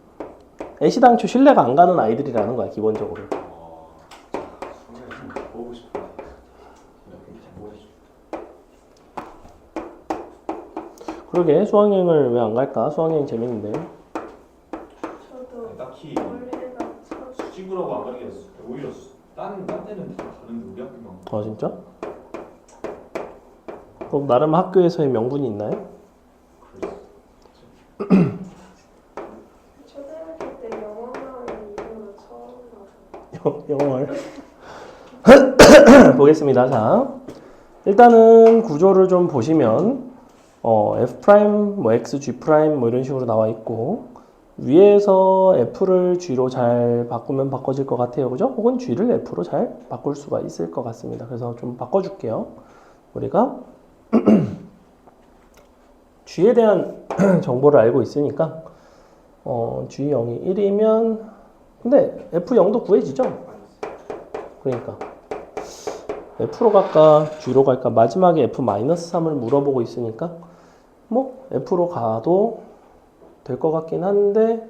애시당초 신뢰가 안 가는 아이들이라는 거야 기본적으로. 수학여행 좀 보고 싶어. 그러게 수학여행을 왜 안 갈까? 수학여행 재밌는데. 저도 딱히 원래가 저 수직으로가 안 가는 게 오히려 딴 데는 다 가는데 우리 학교만. 아 진짜? 그럼 나름 학교에서의 명분이 있나요? 초등학교 때 영어만 이후로 처음 가서. 영어를 보겠습니다. 자, 일단은 구조를 좀 보시면 f' 뭐 x, g' 뭐 이런 식으로 나와 있고 위에서 f를 g로 잘 바꾸면 바꿔질 것 같아요. 그죠? 혹은 g를 f로 잘 바꿀 수가 있을 것 같습니다. 그래서 좀 바꿔줄게요. 우리가 g에 대한 정보를 알고 있으니까 g0이 1이면 근데 f0도 구해지죠? 그러니까 f로 갈까 g로 갈까 마지막에 f-3을 물어보고 있으니까 뭐 f로 가도 될 것 같긴 한데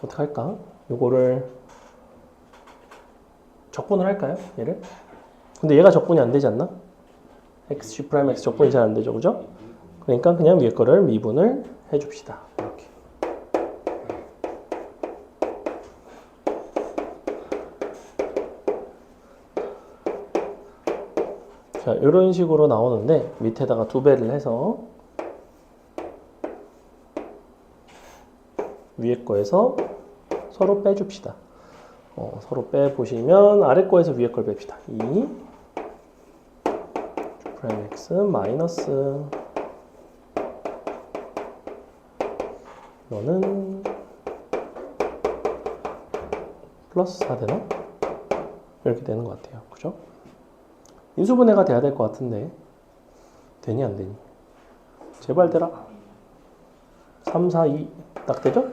어떻게 할까? 요거를 적분을 할까요? 얘를? 근데 얘가 적분이 안 되지 않나? x g 프라임 x 적분이 잘 안 되죠, 그죠? 그러니까 그냥 위에 거를 미분을 해줍시다. 이렇게. 자, 이런 식으로 나오는데 밑에다가 2배를 해서 위에 거에서 서로 빼줍시다. 서로 빼보시면 아래 거에서 위에 걸 뺍시다. 2 프라임 x 마이너스 너는 플러스 4 되나? 이렇게 되는 것 같아요. 그죠? 인수분해가 돼야 될 것 같은데 되니 안 되니? 제발 되라. 3, 4, 2 딱 되죠?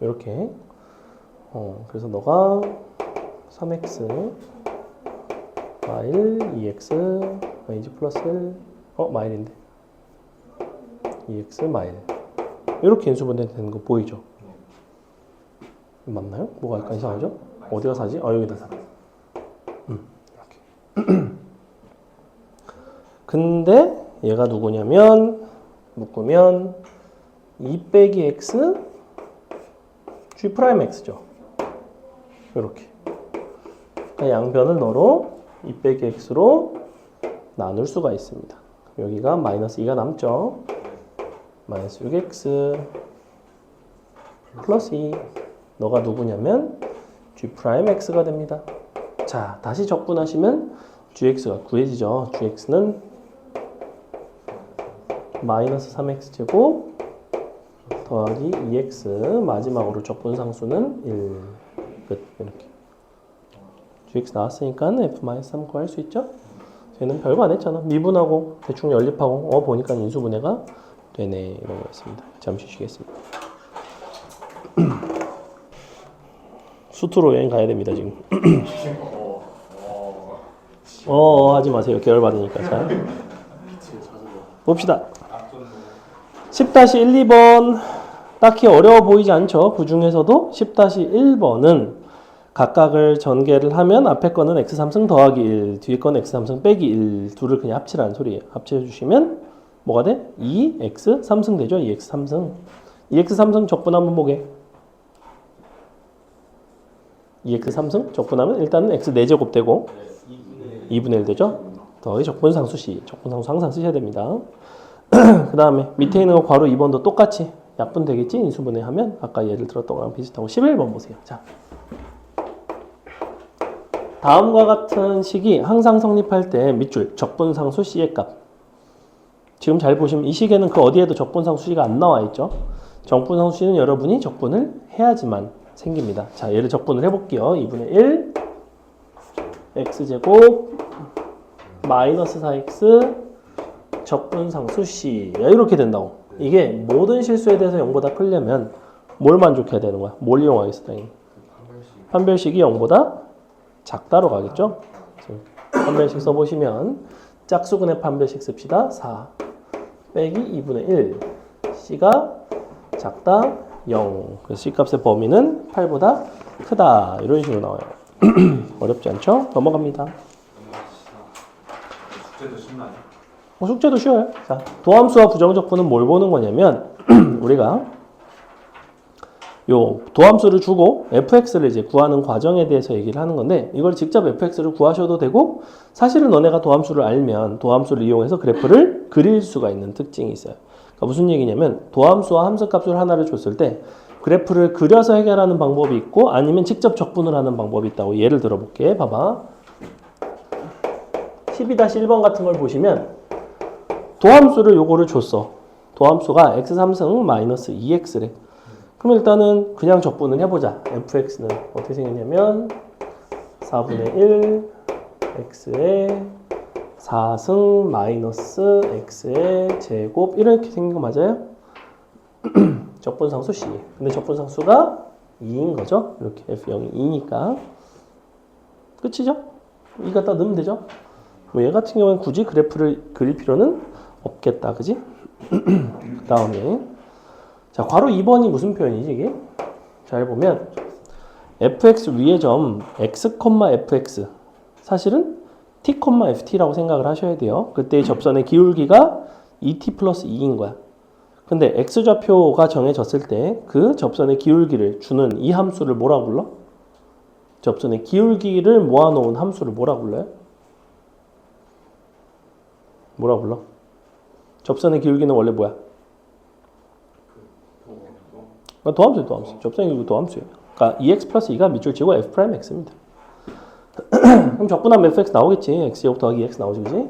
이렇게 그래서 너가 3x 마일 2x 마이너스 플러스 1 마일인데 2x 마일 이렇게 인수분해 되는 거 보이죠? 맞나요? 뭐가 약간 이상하죠? 어디가 사지? 여기다 사. 이렇게. 근데 얘가 누구냐면 묶으면 2 빼기 x g 프라임 x죠. 이렇게. 그러니까 양변을 너로 2 빼기 x로 나눌 수가 있습니다. 여기가 마이너스 2가 남죠. 마이너스 6x 플러스 2 너가 누구냐면 g 프라임 x가 됩니다. 자, 다시 적분하시면 gx가 구해지죠. gx는 마이너스 3x 제곱 더하기 2x 마지막으로 적분상수는 1 끝. 이렇게 gx 나왔으니까 f-3 구할 수 있죠? 쟤는 별거 안 했잖아. 미분하고 대충 연립하고 보니까 인수분해가 되네. 이런 거였습니다. 잠시 쉬겠습니다. 수트로 여행 가야 됩니다 지금. 하지 마세요. 계열 받으니까. 자, 봅시다. 10-1, 2번 딱히 어려워 보이지 않죠? 그 중에서도 10-1번은 각각을 전개를 하면 앞에 거는 x3승 더하기 1, 뒤에 거는 x3승 빼기 1 둘을 그냥 합치라는 소리예요. 합쳐주시면 뭐가 돼? 2x3승 되죠? 2x3승 2x3승 적분 한번 보게. 2x3승 적분하면 일단은 x 4제곱 되고 2분의 1 되죠? 더하기 적분상수 C. 적분상수 항상 쓰셔야 됩니다. 그 다음에 밑에 있는 거 괄호 2번도 똑같이 약분 되겠지? 인수분해 하면 아까 예를 들었던 거랑 비슷하고 11번 보세요. 자, 다음과 같은 식이 항상 성립할 때 밑줄 적분상수 C의 값. 지금 잘 보시면 이 식에는 그 어디에도 적분상수 C가 안 나와 있죠? 적분상수 C는 여러분이 적분을 해야지만 생깁니다. 자, 얘를 적분을 해볼게요. 2분의 1 x제곱 마이너스 4x 적분상수 C 이렇게 된다고. 이게 모든 실수에 대해서 0보다 크려면 뭘 만족해야 되는 거야? 뭘 이용하겠어? 당연히 판별식이 0보다 작다로 가겠죠? 판별식 써보시면 짝수근의 판별식 씁시다. 4 빼기 2분의 1 C가 작다 0. 그래서 C값의 범위는 8보다 크다. 이런 식으로 나와요. 어렵지 않죠? 넘어갑니다. 숙제도 쉽나요? 숙제도 쉬워요. 자, 도함수와 부정적분은 뭘 보는 거냐면 우리가 요 도함수를 주고 fx를 이제 구하는 과정에 대해서 얘기를 하는 건데 이걸 직접 fx를 구하셔도 되고 사실은 너네가 도함수를 알면 도함수를 이용해서 그래프를 그릴 수가 있는 특징이 있어요. 그러니까 무슨 얘기냐면 도함수와 함수값을 하나를 줬을 때 그래프를 그려서 해결하는 방법이 있고 아니면 직접 적분을 하는 방법이 있다고 예를 들어볼게. 봐봐. 12-1번 같은 걸 보시면 도함수를 요거를 줬어. 도함수가 x3승 마이너스 2x래. 그럼 일단은 그냥 적분을 해보자. fx는 어떻게 생겼냐면 4분의 1 x의 4승 마이너스 x의 제곱 이렇게 생긴 거 맞아요? 적분상수 C. 근데 적분상수가 2인 거죠? 이렇게 f0이 2니까 끝이죠? 2 갖다 넣으면 되죠? 뭐 얘 같은 경우는 굳이 그래프를 그릴 필요는 없겠다. 그지? 그 다음에 자, 괄호 2번이 무슨 표현이지 이게? 잘 보면 fx 위의 점 x, fx 사실은 t, ft라고 생각을 하셔야 돼요. 그때의 접선의 기울기가 2t 플러스 2인 거야. 근데 x좌표가 정해졌을 때 그 접선의 기울기를 주는 이 함수를 뭐라고 불러? 접선의 기울기를 모아놓은 함수를 뭐라고 불러요? 뭐라고 불러? 접선의 기울기는 원래 뭐야? 도함수예요, 도함수. 접선의 기울기 도함수예요. 그러니까 2x 플러스 2가 밑줄 치고 f 프라임 x입니다. 그럼 적분하면 fx 나오겠지. x 제곱 더하기 2x 나오지, 그지?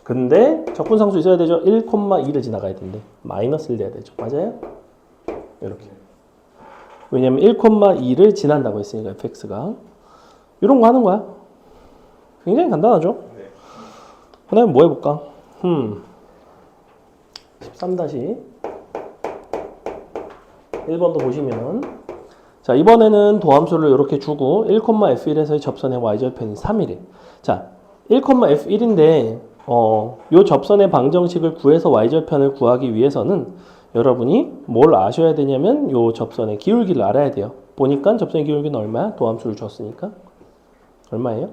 근데 적분상수 있어야 되죠. 1,2를 지나가야 된대. 마이너스를 돼야 되죠. 맞아요? 이렇게. 왜냐면 1,2를 지난다고 했으니까 fx가. 이런 거 하는 거야. 굉장히 간단하죠? 그 다음에 뭐 해볼까? 13-1번도 보시면 자, 이번에는 도함수를 이렇게 주고 1,f1에서의 접선의 y절편이 3이래. 자, 1,f1인데 요 접선의 방정식을 구해서 y절편을 구하기 위해서는 여러분이 뭘 아셔야 되냐면 요 접선의 기울기를 알아야 돼요. 보니까 접선의 기울기는 얼마야? 도함수를 줬으니까. 얼마예요?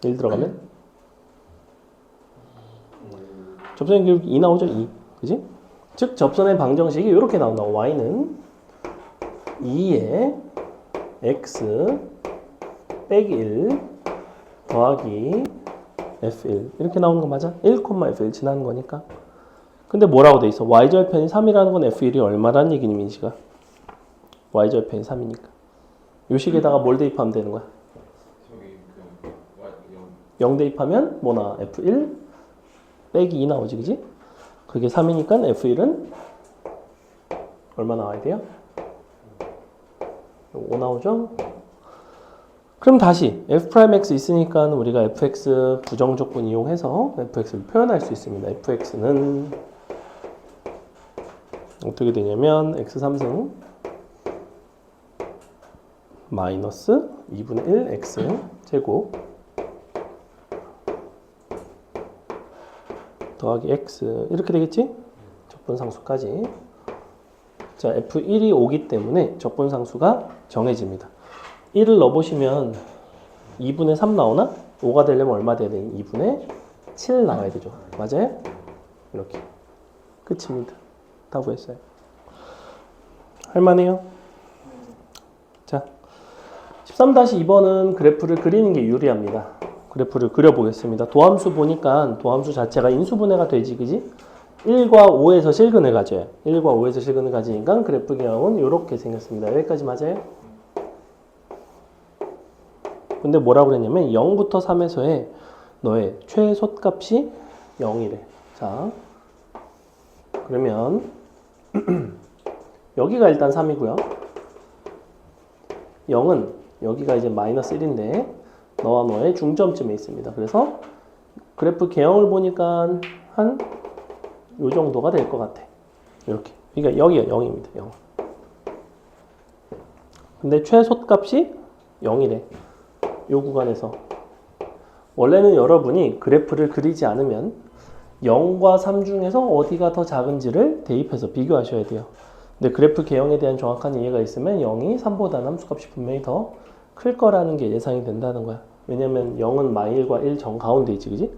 1 들어가면? 접선의 기울기 2 나오죠? 2. 그지? 즉 접선의 방정식이 이렇게 나온다. y는 2에 x 빼기 1 더하기 f1 이렇게 나오는 거 맞아? 1,f1 지나는 거니까. 근데 뭐라고 돼 있어? y절편이 3이라는 건 f1이 얼마라는 얘기니, 민식아? y절편이 3이니까. 요 식에다가 뭘 대입하면 되는 거야? 저기 0 대입하면 뭐 나와? f1 빼기 2 나오지, 그지? 그게 3이니까 f1은 얼마 나와야 돼요? 5 나오죠? 그럼 다시 f'x 있으니까 우리가 fx 부정조건 이용해서 fx를 표현할 수 있습니다. fx는 어떻게 되냐면 x3승 마이너스 2분의 1 x 제곱 더하기 x 이렇게 되겠지? 적분상수까지. 자, f1이 오기 때문에 적분상수가 정해집니다. 1을 넣어보시면 2분의 3 나오나? 5가 되려면 얼마 돼야 돼? 2분의 7 나와야 되죠. 맞아요? 이렇게. 끝입니다. 다 구했어요. 할만해요? 자, 13-2번은 그래프를 그리는 게 유리합니다. 그래프를 그려보겠습니다. 도함수 보니까 도함수 자체가 인수분해가 되지, 그지? 1과 5에서 실근을 가져요. 1과 5에서 실근을 가지니까 그래프 기형은 이렇게 생겼습니다. 여기까지 맞아요? 근데 뭐라고 그랬냐면 0부터 3에서의 너의 최소값이 0이래. 자, 그러면 여기가 일단 3이고요. 0은 여기가 이제 마이너스 1인데 너와 너의 중점쯤에 있습니다. 그래서 그래프 개형을 보니까 한 요 정도가 될 것 같아. 이렇게. 그러니까 여기가 0입니다. 0. 근데 최소값이 0이래. 요 구간에서. 원래는 여러분이 그래프를 그리지 않으면 0과 3 중에서 어디가 더 작은지를 대입해서 비교하셔야 돼요. 근데 그래프 개형에 대한 정확한 이해가 있으면 0이 3보다 함수값이 분명히 더 클 거라는 게 예상이 된다는 거야. 왜냐면 0은 -1과 1 정 가운데 있지, 그지?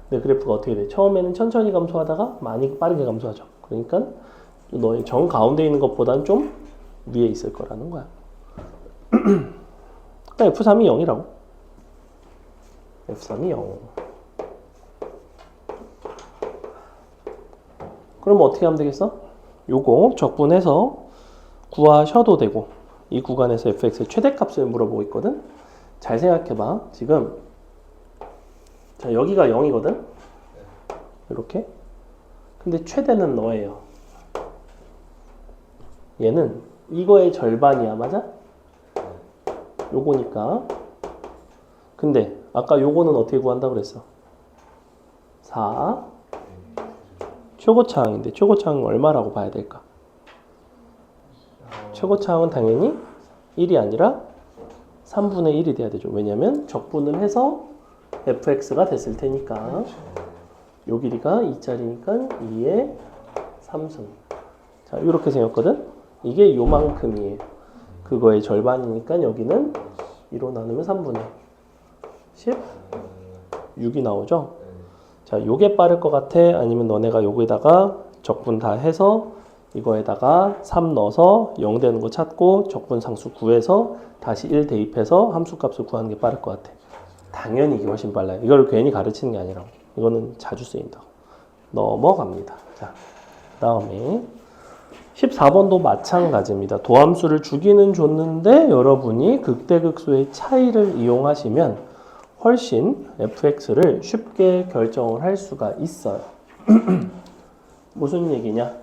근데 그래프가 어떻게 돼? 처음에는 천천히 감소하다가 많이 빠르게 감소하죠. 그러니까 너의 정 가운데 있는 것보다는 좀 위에 있을 거라는 거야. F3이 0이라고. F3이 0. 그럼 어떻게 하면 되겠어? 요거 적분해서 구하셔도 되고 이 구간에서 fx의 최대값을 물어보고 있거든. 잘 생각해봐. 지금 자 여기가 0이거든. 이렇게. 근데 최대는 너예요. 얘는 이거의 절반이야. 맞아? 요거니까. 근데 아까 요거는 어떻게 구한다고 그랬어? 4 최고차항인데 최고차항은 얼마라고 봐야 될까? 최고차항은 당연히 1이 아니라 3분의 1이 돼야 되죠. 왜냐면 적분을 해서 fx가 됐을 테니까 요 길이가 2짜리니까 2의 3승 자, 이렇게 생겼거든. 이게 요만큼이에요. 그거의 절반이니까 여기는 2로 나누면 3분의 16이 나오죠. 자, 요게 빠를 것 같아? 아니면 너네가 여기다가 적분 다 해서 이거에다가 3 넣어서 0 되는 거 찾고 적분 상수 구해서 다시 1 대입해서 함수값을 구하는 게 빠를 것 같아? 당연히 이게 훨씬 빨라요. 이걸 괜히 가르치는 게 아니라 이거는 자주 쓰인다고. 넘어갑니다. 자, 다음에 14번도 마찬가지입니다. 도함수를 주기는 줬는데 여러분이 극대극소의 차이를 이용하시면 훨씬 fx를 쉽게 결정을 할 수가 있어요. 무슨 얘기냐?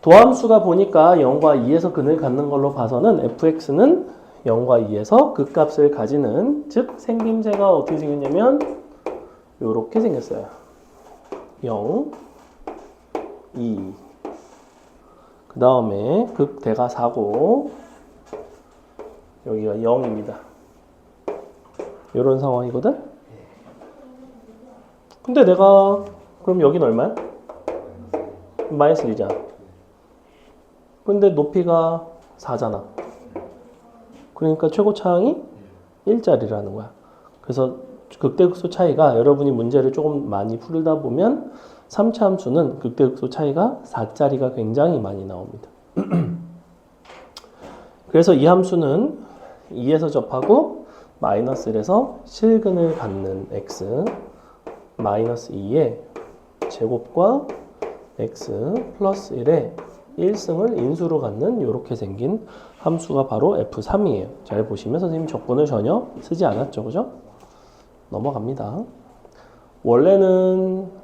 도함수가 보니까 0과 2에서 근을 갖는 걸로 봐서는 fx는 0과 2에서 극값을 가지는, 즉 생김새가 어떻게 생겼냐면 이렇게 생겼어요. 0, 2. 그 다음에 극대가 4고 여기가 0입니다. 이런 상황이거든? 근데 내가 그럼 여긴 얼마야? 마이너스 1이잖아. 근데 높이가 4잖아. 그러니까 최고 차항이 1짜리라는 거야. 그래서 극대극소 차이가 여러분이 문제를 조금 많이 풀다 보면 3차 함수는 극대극소 차이가 4짜리가 굉장히 많이 나옵니다. 그래서 이 함수는 2에서 접하고 마이너스 1에서 실근을 갖는 x 마이너스 2의 제곱과 x 플러스 1의 1승을 인수로 갖는 이렇게 생긴 함수가 바로 f3이에요. 잘 보시면 선생님 적분을 전혀 쓰지 않았죠. 그죠? 넘어갑니다. 원래는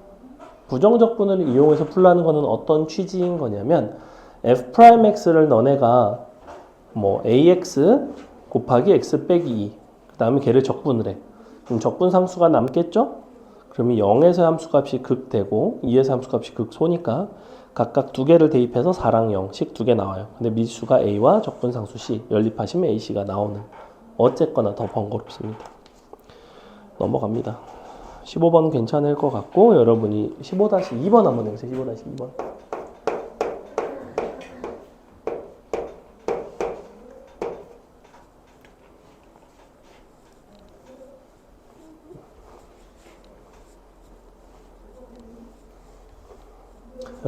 부정적분을 이용해서 풀라는 거는 어떤 취지인 거냐면 f'x를 너네가 뭐 ax 곱하기 x 빼기 2, 그 다음에 걔를 적분을 해. 그럼 적분 상수가 남겠죠? 그러면 0에서 함수값이 극되고 2에서 함수값이 극소니까 각각 두 개를 대입해서 4랑 0씩 두 개 나와요. 근데 미수가 a와 적분 상수 c, 연립하시면 ac가 나오는, 어쨌거나 더 번거롭습니다. 넘어갑니다. 15번 괜찮을 것 같고 여러분이 15-2번 한번 해보세요. 15-2번.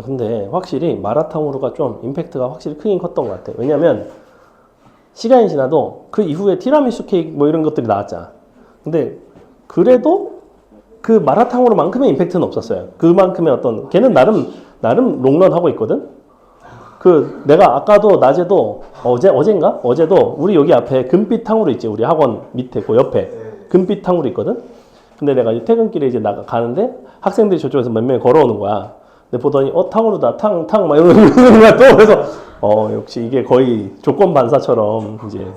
근데 확실히 마라탕으로가 좀 임팩트가 확실히 크긴 컸던 것 같아요. 왜냐면 시간이 지나도 그 이후에 티라미수 케이크 뭐 이런 것들이 나왔잖아. 근데 그래도 그 마라탕으로만큼의 임팩트는 없었어요. 그만큼의 어떤, 걔는 나름 롱런 하고 있거든. 그 내가 아까도 낮에도 어제인가? 어제도 우리 여기 앞에 금빛 탕후루 있지. 우리 학원 밑에 그 옆에 금빛 탕후루 있거든. 근데 내가 퇴근길에 이제 가는데 학생들이 저쪽에서 몇 명이 걸어오는 거야. 근데 보더니 탕후루다 탕 막 이러는 거야 또. 그래서 역시 이게 거의 조건 반사처럼 이제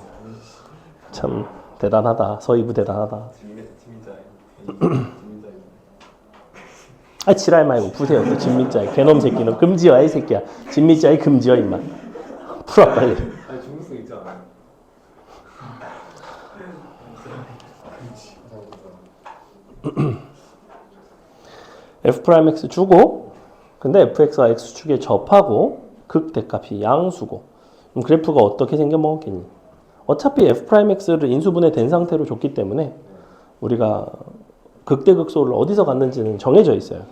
참 대단하다. 서희부 대단하다. 아, 지랄 말고 푸세요. 또 진미자에 개놈 새끼는 금지어 이 새끼야. 진미자에 금지어 임마. 풀어 빨리. 아니 중국성 있지 않아요? f'x 주고, 근데 fx와 x축에 접하고 극대값이 양수고, 그럼 그래프가 어떻게 생겨먹었겠니? 어차피 f'x를 인수분해 된 상태로 줬기 때문에 우리가 극대극소를 어디서 갖는지는 정해져 있어요.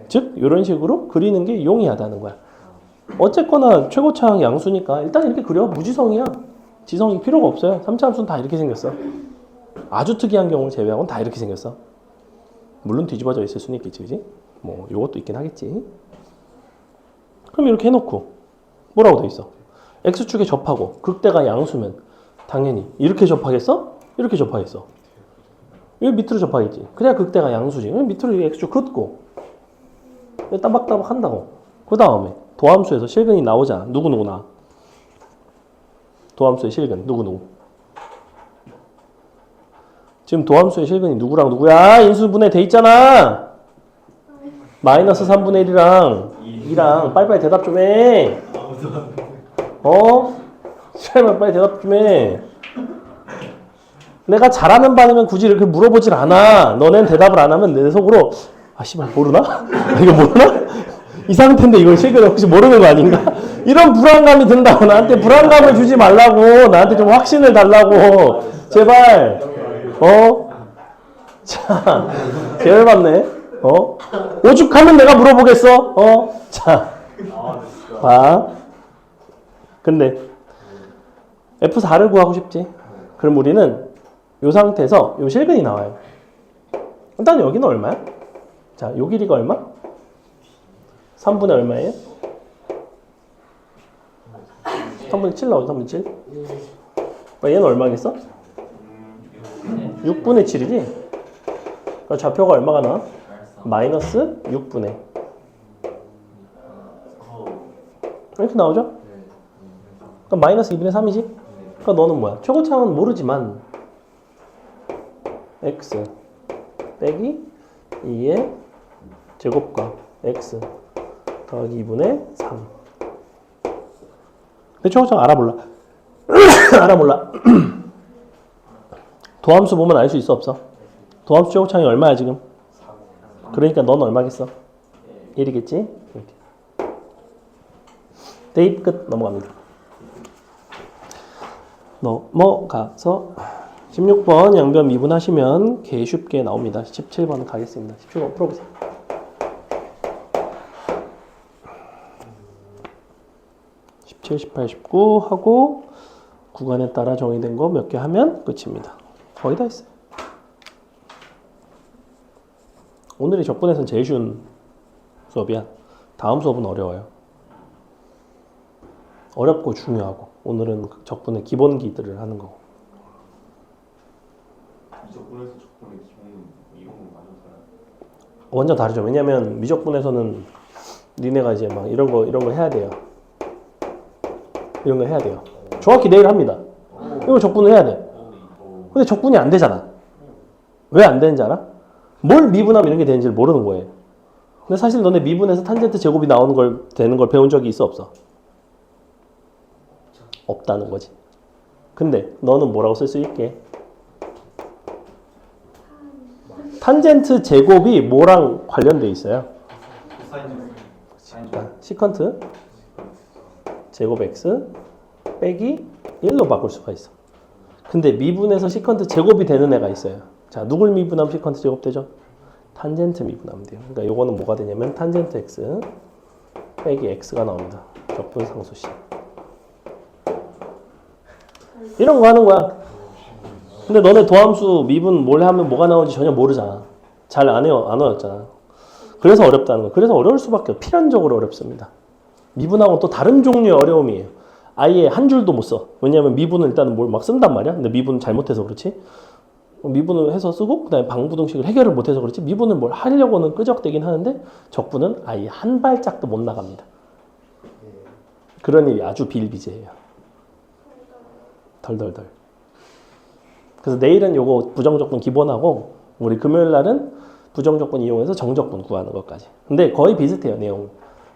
즉 이런 식으로 그리는 게 용이하다는 거야. 어쨌거나 최고차항 양수니까 일단 이렇게 그려. 무지성이야. 지성이 필요가 없어요. 3차 함수는 다 이렇게 생겼어. 아주 특이한 경우를 제외하고는 다 이렇게 생겼어. 물론 뒤집어져 있을 수는 있겠지, 그지? 뭐 요것도 있긴 하겠지. 그럼 이렇게 해놓고 뭐라고 돼 있어? x축에 접하고 극대가 양수면 당연히 이렇게 접하겠어? 이렇게 접하겠어. 여기 밑으로 접하겠지. 그래야 극대가 양수지. 밑으로 x축 긋고 따박따박 한다고. 그 다음에 도함수에서 실근이 나오잖아. 누구누구 나. 도함수의 실근 누구누구. 지금 도함수의 실근이 누구랑 누구야? 인수분해 돼 있잖아. 마이너스 3분의 1이랑 2랑. 빨리빨리 대답 좀 해. 빨리 대답 좀 해. 내가 잘하는 반이면 굳이 이렇게 물어보질 않아. 너넨 대답을 안 하면 내 속으로 아 씨발 모르나? 이거 모르나? 이 상태인데 이걸 실근 혹시 모르는 거 아닌가? 이런 불안감이 든다고 나한테 불안감을 주지 말라고 나한테 좀 확신을 달라고 제발 자 개열받네 오죽하면 내가 물어보겠어 자 봐. 근데 F4를 구하고 싶지. 그럼 우리는 이 상태에서 이 실근이 나와요. 일단 여기는 얼마야? 자, 요 길이가 얼마? 3분의 얼마예요? 3분의 7 나오죠, 3분의 7? 얘는 얼마겠어? 6분의 7이지? 그러니까 좌표가 얼마가 나와? 마이너스 6분의. 이렇게 나오죠? 그럼 마이너스 2분의 3이지? 그러니까 너는 뭐야? 최고차는 모르지만 x 빼기 2의 제곱과 x 더하기 2분의 3. 근데 최고차는 알아볼라. 알아볼라. 도함수 보면 알 수 있어 없어? 도함수 최고차이 얼마야 지금? 그러니까 넌 얼마겠어? 1이겠지? 이렇게. 대입 끝. 넘어갑니다. 넘어가서 16번 양변 미분하시면 개 쉽게 나옵니다. 17번 가겠습니다. 17번 풀어보세요. (17, 18, 19) 하고 구간에 따라 정의된 거 몇 개 하면 끝입니다. 거의 다 했어요. 오늘이 적분에서는 제일 쉬운 수업이야. 다음 수업은 어려워요. 어렵고 중요하고 오늘은 적분의 기본기들을 하는 거고. 미적분에서 적분의 기본은 이런 거 많이 살아요. 완전 다르죠. 왜냐면 미적분에서는 니네가 이제 막 이런 거 해야 돼요. 이런 거 해야 돼요. 정확히 내일 합니다. 이거 적분을 해야 돼. 근데 적분이 안 되잖아. 왜 안 되는지 알아? 뭘 미분하면 이런 게 되는지를 모르는 거예요. 근데 사실 너네 미분에서 탄젠트 제곱이 나오는 걸 되는 걸 배운 적이 있어 없어? 없다는 거지. 근데 너는 뭐라고 쓸 수 있게? 탄젠트 제곱이 뭐랑 관련돼 있어요? 시컨트 제곱 x 빼기 1로 바꿀 수가 있어. 근데 미분에서 시컨트 제곱이 되는 애가 있어요. 자, 누굴 미분하면 시컨트 제곱 되죠? 탄젠트 미분하면 돼요. 그러니까 요거는 뭐가 되냐면 탄젠트 x 빼기 x가 나옵니다. 적분 상수식. 이런 거 하는 거야. 근데 너네 도함수 미분 뭘 하면 뭐가 나오는지 전혀 모르잖아. 잘 안 외웠잖아. 그래서 어렵다는 거야. 그래서 어려울 수밖에 없어. 필연적으로 어렵습니다. 미분하고는 또 다른 종류의 어려움이에요. 아예 한 줄도 못 써. 왜냐하면 미분은 일단은 뭘 막 쓴단 말이야. 근데 미분은 잘못해서 그렇지. 미분을 해서 쓰고 그다음에 방부등식을 해결을 못해서 그렇지. 미분을 뭘 하려고는 끄적대긴 하는데 적분은 아예 한 발짝도 못 나갑니다. 그런 일이 아주 비일비재해요. 덜덜덜. 그래서 내일은 요거 부정적분 기본하고 우리 금요일 날은 부정적분 이용해서 정적분 구하는 것까지. 근데 거의 비슷해요, 내용.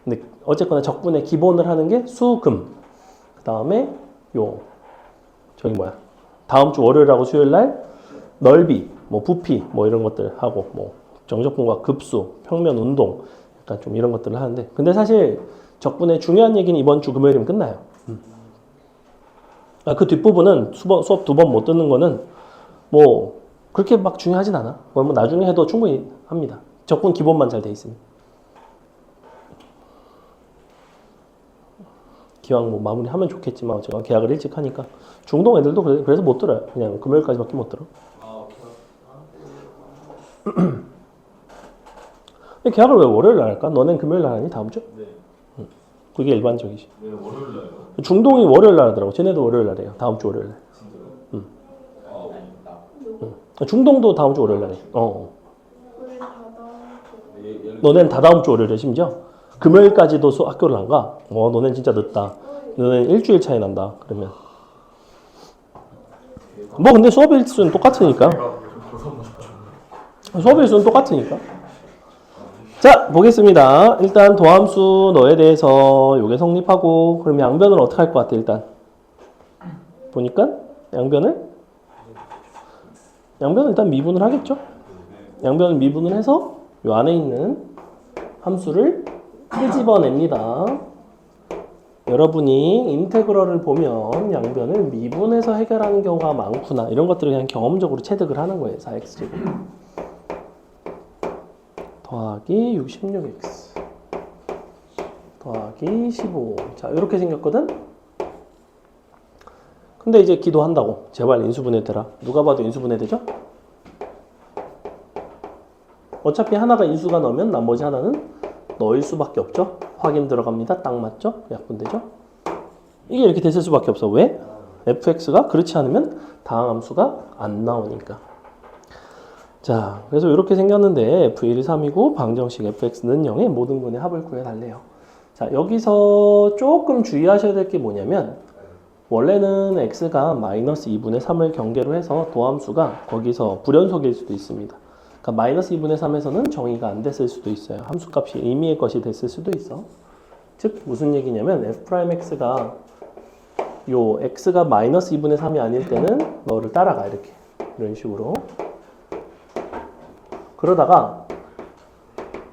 근데 어쨌거나 적분의 기본을 하는 게 수금. 그다음에 저기 뭐야? 다음 주 월요일하고 수요일 날 넓이, 뭐 부피, 뭐 이런 것들 하고 뭐 정적분과 급수, 평면 운동 약간 좀 이런 것들을 하는데 근데 사실 적분의 중요한 얘기는 이번 주 금요일이면 끝나요. 그 뒷부분은 수업 2번 못 듣는 거는 뭐 그렇게 막 중요하진 않아. 뭐 나중에 해도 충분히 합니다. 적분 기본만 잘 돼 있으면. 기왕 뭐 마무리하면 좋겠지만 제가 계약을 일찍 하니까 중동 애들도 그래서 못 들어요. 그냥 금요일까지밖에 못 들어. 근데 계약을 왜 월요일 날 할까? 너넨 금요일 날 하니 다음 주? 네. 그게 일반적이지. 네, 월요일 날요. 중동이 월요일 날 하더라고. 쟤네도 월요일 날이에요. 다음 주 월요일 날. 진짜요? 중동도 다음 주 월요일 날이에요. 우리 다다음 너넨 다 다음 주 월요일에 심지어 금요일까지도 학교를 안 가. 너넨 진짜 늦다. 너넨 일주일 차이 난다. 그러면 뭐 근데 수업 일수는 똑같으니까. 수업 일수는 똑같으니까. 자, 보겠습니다. 일단 도함수 너에 대해서 요게 성립하고 그럼 양변을 어떻게 할 것 같아 일단 보니까 양변을 일단 미분을 하겠죠. 양변을 미분을 해서 요 안에 있는 함수를 끄집어냅니다. 여러분이 인테그럴을 보면 양변을 미분해서 해결하는 경우가 많구나. 이런 것들을 그냥 경험적으로 체득을 하는 거예요. 4x제곱 더하기 66x 더하기 15. 자, 이렇게 생겼거든? 근데 이제 기도한다고. 제발 인수분해 되라. 누가 봐도 인수분해 되죠? 어차피 하나가 인수가 넣으면 나머지 하나는 넣을 수밖에 없죠. 확인 들어갑니다. 딱 맞죠? 약분되죠? 이게 이렇게 됐을 수밖에 없어. 왜? fx가 그렇지 않으면 다항함수가 안 나오니까. 자, 그래서 이렇게 생겼는데 f1이 3이고 방정식 fx는 0의 모든 분의 합을 구해달래요. 자, 여기서 조금 주의하셔야 될 게 뭐냐면 원래는 x가 마이너스 2분의 3을 경계로 해서 도함수가 거기서 불연속일 수도 있습니다. 그러니까 마이너스 2분의 3에서는 정의가 안 됐을 수도 있어요. 함수값이 의미의 것이 됐을 수도 있어. 즉 무슨 얘기냐면 f'x가 요 x가 마이너스 2분의 3이 아닐 때는 너를 따라가 이렇게 이런 식으로 그러다가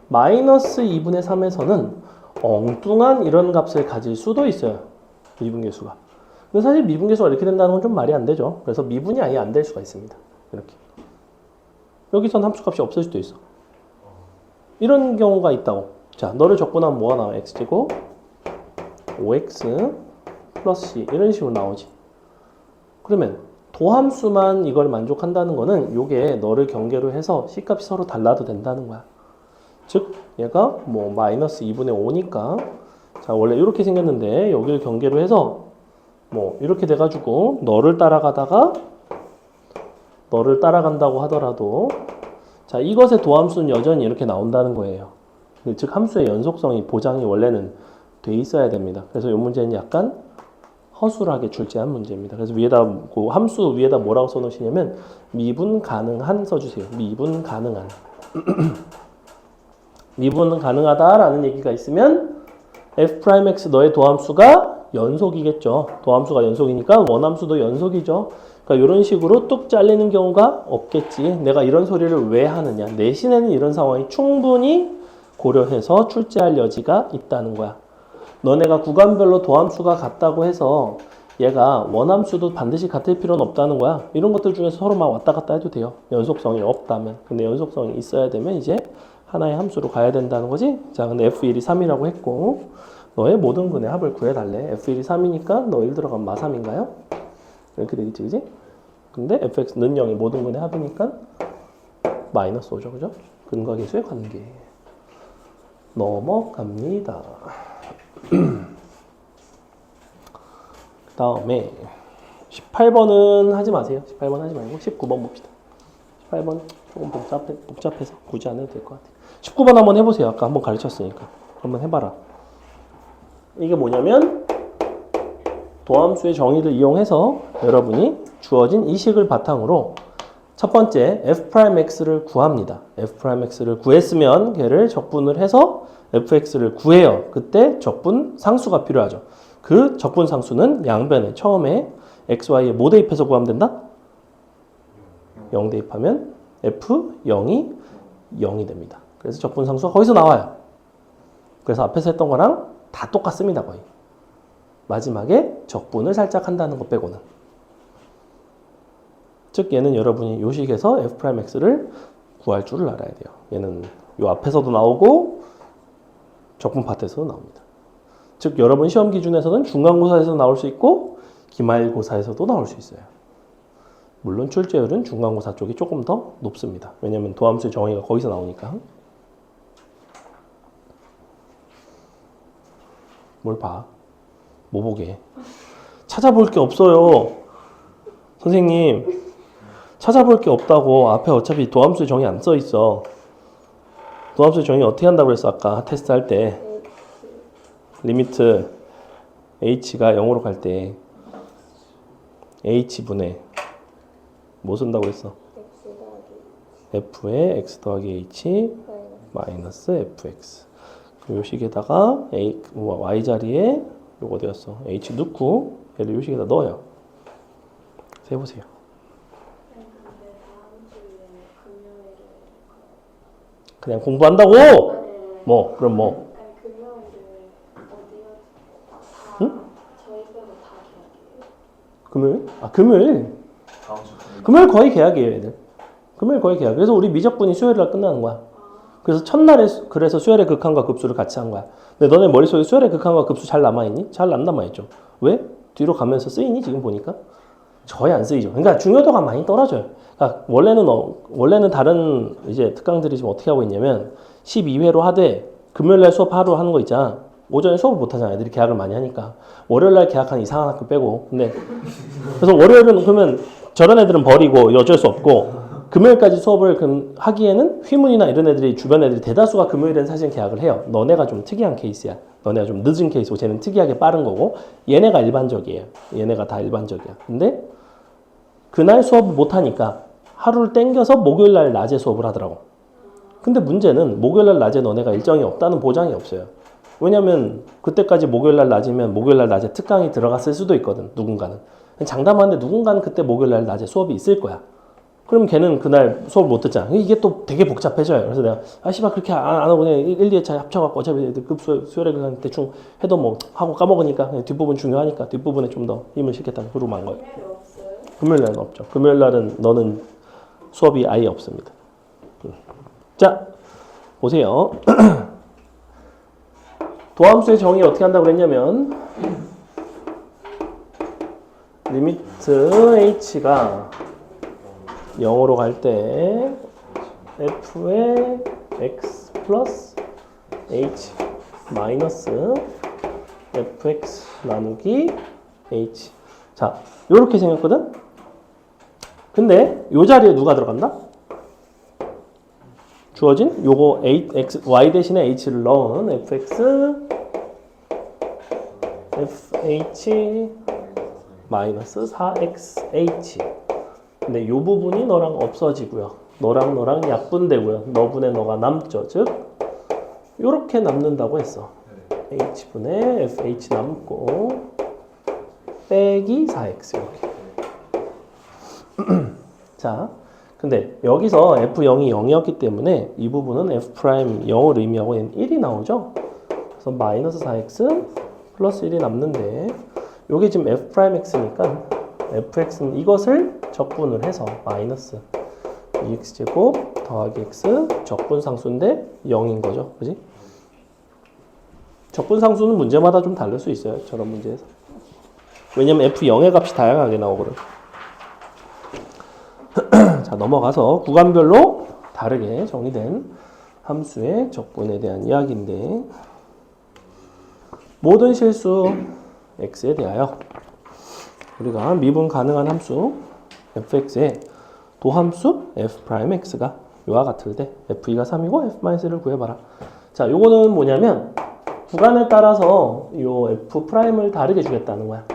마이너스 2분의 3에서는 엉뚱한 이런 값을 가질 수도 있어요. 미분계수가. 근데 사실 미분계수가 이렇게 된다는 건 좀 말이 안 되죠. 그래서 미분이 아예 안 될 수가 있습니다. 이렇게. 여기선 함수값이 없을 수도 있어. 이런 경우가 있다고. 자, 너를 적분하면 뭐가 나와? x제곱 5x 플러스 c 이런 식으로 나오지. 그러면 도함수만 이걸 만족한다는 거는 요게 너를 경계로 해서 c값이 서로 달라도 된다는 거야. 즉 얘가 뭐 마이너스 2분의 5니까 자 원래 이렇게 생겼는데 여기를 경계로 해서 뭐 이렇게 돼가지고 너를 따라간다고 하더라도 자 이것의 도함수는 여전히 이렇게 나온다는 거예요. 즉 함수의 연속성이 보장이 원래는 돼 있어야 됩니다. 그래서 이 문제는 약간 허술하게 출제한 문제입니다. 그래서 위에다 그 함수 위에다 뭐라고 써놓으시냐면 미분 가능한 써주세요. 미분 가능한 미분 가능하다라는 얘기가 있으면 f'x 너의 도함수가 연속이겠죠. 도함수가 연속이니까 원함수도 연속이죠. 그러니까 이런 식으로 뚝 잘리는 경우가 없겠지. 내가 이런 소리를 왜 하느냐. 내신에는 이런 상황이 충분히 고려해서 출제할 여지가 있다는 거야. 너네가 구간별로 도함수가 같다고 해서 얘가 원함수도 반드시 같을 필요는 없다는 거야. 이런 것들 중에서 서로 막 왔다 갔다 해도 돼요. 연속성이 없다면. 근데 연속성이 있어야 되면 이제 하나의 함수로 가야 된다는 거지. 자, 근데 f1이 3이라고 했고 너의 모든 분의 합을 구해달래. f1이 3이니까 너 1 들어가면 마 3인가요? 이렇게 되겠지, 그지? 근데 fx는 0이 모든 분의 합이니까 마이너스 5죠, 그죠? 근과 계수의 관계. 넘어갑니다. 그 다음에 18번은 하지 마세요. 18번 하지 말고 19번 봅시다. 18번 조금 복잡해서 굳이 안 해도 될 것 같아요. 19번 한번 해보세요. 아까 한번 가르쳤으니까. 한번 해봐라. 이게 뭐냐면 도함수의 정의를 이용해서 여러분이 주어진 이 식을 바탕으로 첫 번째 f'x를 구합니다. f'x를 구했으면 걔를 적분을 해서 fx를 구해요. 그때 적분 상수가 필요하죠. 그 적분 상수는 양변에 처음에 xy에 뭐 대입해서 구하면 된다? 0 대입하면 f0이 0이 됩니다. 그래서 적분 상수가 거기서 나와요. 그래서 앞에서 했던 거랑 다 똑같습니다. 거의. 마지막에 적분을 살짝 한다는 것 빼고는. 즉 얘는 여러분이 요 식에서 f'x를 구할 줄을 알아야 돼요. 얘는 요 앞에서도 나오고 적분 파트에서도 나옵니다. 즉 여러분 시험 기준에서는 중간고사에서 나올 수 있고 기말고사에서도 나올 수 있어요. 물론 출제율은 중간고사 쪽이 조금 더 높습니다. 왜냐하면 도함수의 정의가 거기서 나오니까. 뭘 봐? 뭐 보게? 찾아볼 게 없어요. 선생님, 찾아볼 게 없다고. 앞에 어차피 도함수의 정의 안 써 있어. 도함수의 정의 어떻게 한다고 그랬어? 아까 테스트 할 때. 리미트 h가 0으로 갈 때 h분의 뭐 쓴다고 그랬어? f의 x 더하기 h 마이너스 fx. 요 식에다가 y 자리에 요거 어디였어? h 넣고 얘를 요 식에다 넣어요. 세보세요. 그냥 공부한다고? 뭐 그럼 뭐? 금요일? 아, 금요일. 다음 주 금요일 거의 계약이에요, 얘들. 금요일 거의 계약. 그래서 우리 미적분이 수요일 날 끝나는 거야. 그래서 첫날에, 그래서 수열의 극한과 급수를 같이 한 거야. 근데 너네 머릿속에 수열의 극한과 급수 잘 남아있니? 잘 안 남아있죠. 왜? 뒤로 가면서 쓰이니? 지금 보니까? 거의 안 쓰이죠. 그러니까 중요도가 많이 떨어져요. 그러니까 원래는 다른 이제 특강들이 지금 어떻게 하고 있냐면 12회로 하되 금요일날 수업 하루 하는 거 있잖아. 오전에 수업을 못 하잖아. 애들이 계약을 많이 하니까. 월요일날 계약하는 이상한 학교 빼고. 근데 그래서 월요일은 그러면 저런 애들은 버리고 어쩔 수 없고 금요일까지 수업을 하기에는 휘문이나 이런 애들이 주변 애들이 대다수가 금요일엔 사실 계약을 해요. 너네가 좀 특이한 케이스야. 너네가 좀 늦은 케이스고 쟤는 특이하게 빠른 거고 얘네가 일반적이에요. 얘네가 다 일반적이야. 근데 그날 수업을 못 하니까 하루를 땡겨서 목요일날 낮에 수업을 하더라고. 근데 문제는 목요일날 낮에 너네가 일정이 없다는 보장이 없어요. 왜냐면 그때까지 목요일날 낮이면 목요일날 낮에 특강이 들어갔을 수도 있거든. 누군가는. 장담하는데 누군가는 그때 목요일날 낮에 수업이 있을 거야. 그럼 걔는 그날 수업을 못 듣잖아. 이게 또 되게 복잡해져요. 그래서 내가 씨발 그렇게 안 하고 그냥 1, 2회차 합쳐갖고 어차피 수요일에 그냥 대충 해도 뭐 하고 까먹으니까 그냥 뒷부분 중요하니까 뒷부분에 좀 더 힘을 실겠다는 그러고 만 거예요. 금요일 없어요? 금요일 날은 없죠. 금요일 날은 너는 수업이 아예 없습니다. 자, 보세요. 도함수의 정의 어떻게 한다고 그랬냐면 리미트 h가 0으로 갈 때 f의 x 플러스 h 마이너스 fx 나누기 h. 자, 요렇게 생겼거든? 근데 요 자리에 누가 들어간다? 주어진 요거 y 대신에 h를 넣은 fx fh 마이너스 4xh. 근데 요 부분이 너랑 없어지고요. 너랑 약분되고요. 너분의 너가 남죠. 즉 요렇게 남는다고 했어. h분의 fh 남고 빼기 4x 이렇게. 자, 근데 여기서 f0이 0이었기 때문에 이 부분은 f'0을 의미하고 얘는 1이 나오죠. 그래서 마이너스 4x 플러스 1이 남는데 요게 지금 f'x니까 fx는 이것을 적분을 해서 마이너스 2x제곱 더하기 x 적분상수인데 0인 거죠. 그지? 적분상수는 문제마다 좀 다를 수 있어요. 저런 문제에서. 왜냐면 f0의 값이 다양하게 나오거든. 자, 넘어가서 구간별로 다르게 정의된 함수의 적분에 대한 이야기인데 모든 실수 x에 대하여 우리가 미분 가능한 함수 fx의 도함수 f'x가 이와 같을 때 f2가 3이고 f-1을 구해봐라. 자, 요거는 뭐냐면 구간에 따라서 요 f'을 다르게 주겠다는 거야.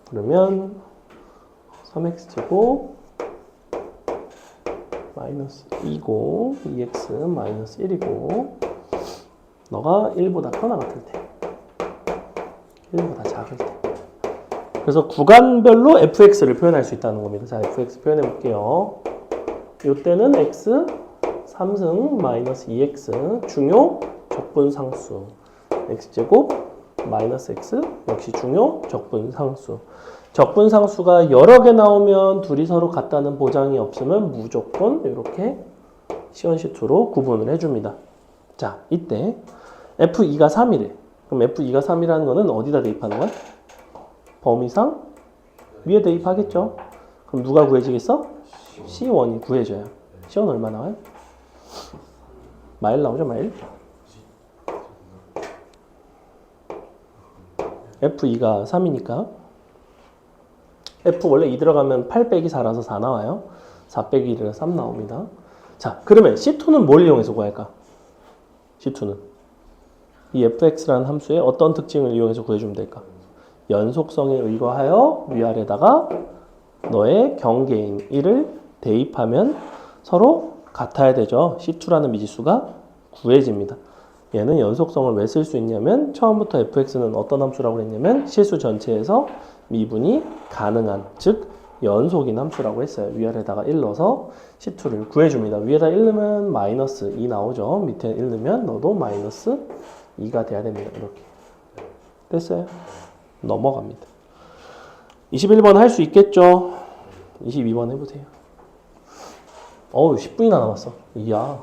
그러면 3x제곱 마이너스 2고 2x 마이너스 1이고 너가 1보다 크거나 같을 때 1보다 작을 때 그래서 구간별로 fx를 표현할 수 있다는 겁니다. 자, fx 표현해 볼게요. 이때는 x 3승 마이너스 2x 중요 적분상수 x제곱 마이너스 x 역시 중요 적분상수. 적분상수가 여러 개 나오면 둘이 서로 같다는 보장이 없으면 무조건 이렇게 시원시투로 구분을 해줍니다. 자, 이때 f2가 3이래. 그럼 f2가 3이라는 거는 어디다 대입하는 거야? 범위상 위에 대입하겠죠. 그럼 누가 구해지겠어? C1이 구해져요. C1 얼마 나와요? 마일 나오죠, 마일? f2가 3이니까 f 원래 2 들어가면 8 빼기 4라서 4 나와요. 4 빼기 1이라 3 나옵니다. 자, 그러면 C2는 뭘 이용해서 구할까? C2는 이 fx라는 함수의 어떤 특징을 이용해서 구해주면 될까? 연속성에 의거하여 위아래다가 너의 경계인 1을 대입하면 서로 같아야 되죠. C2라는 미지수가 구해집니다. 얘는 연속성을 왜 쓸 수 있냐면 처음부터 fx는 어떤 함수라고 했냐면 실수 전체에서 미분이 가능한, 즉 연속인 함수라고 했어요. 위아래다가 1 넣어서 C2를 구해줍니다. 위에다 1 넣으면 마이너스 2 나오죠. 밑에 1 넣으면 너도 마이너스 2가 돼야 됩니다. 이렇게 됐어요? 넘어갑니다. 21번 할 수 있겠죠? 22번 해보세요. 어우 10분이나 남았어. 이야.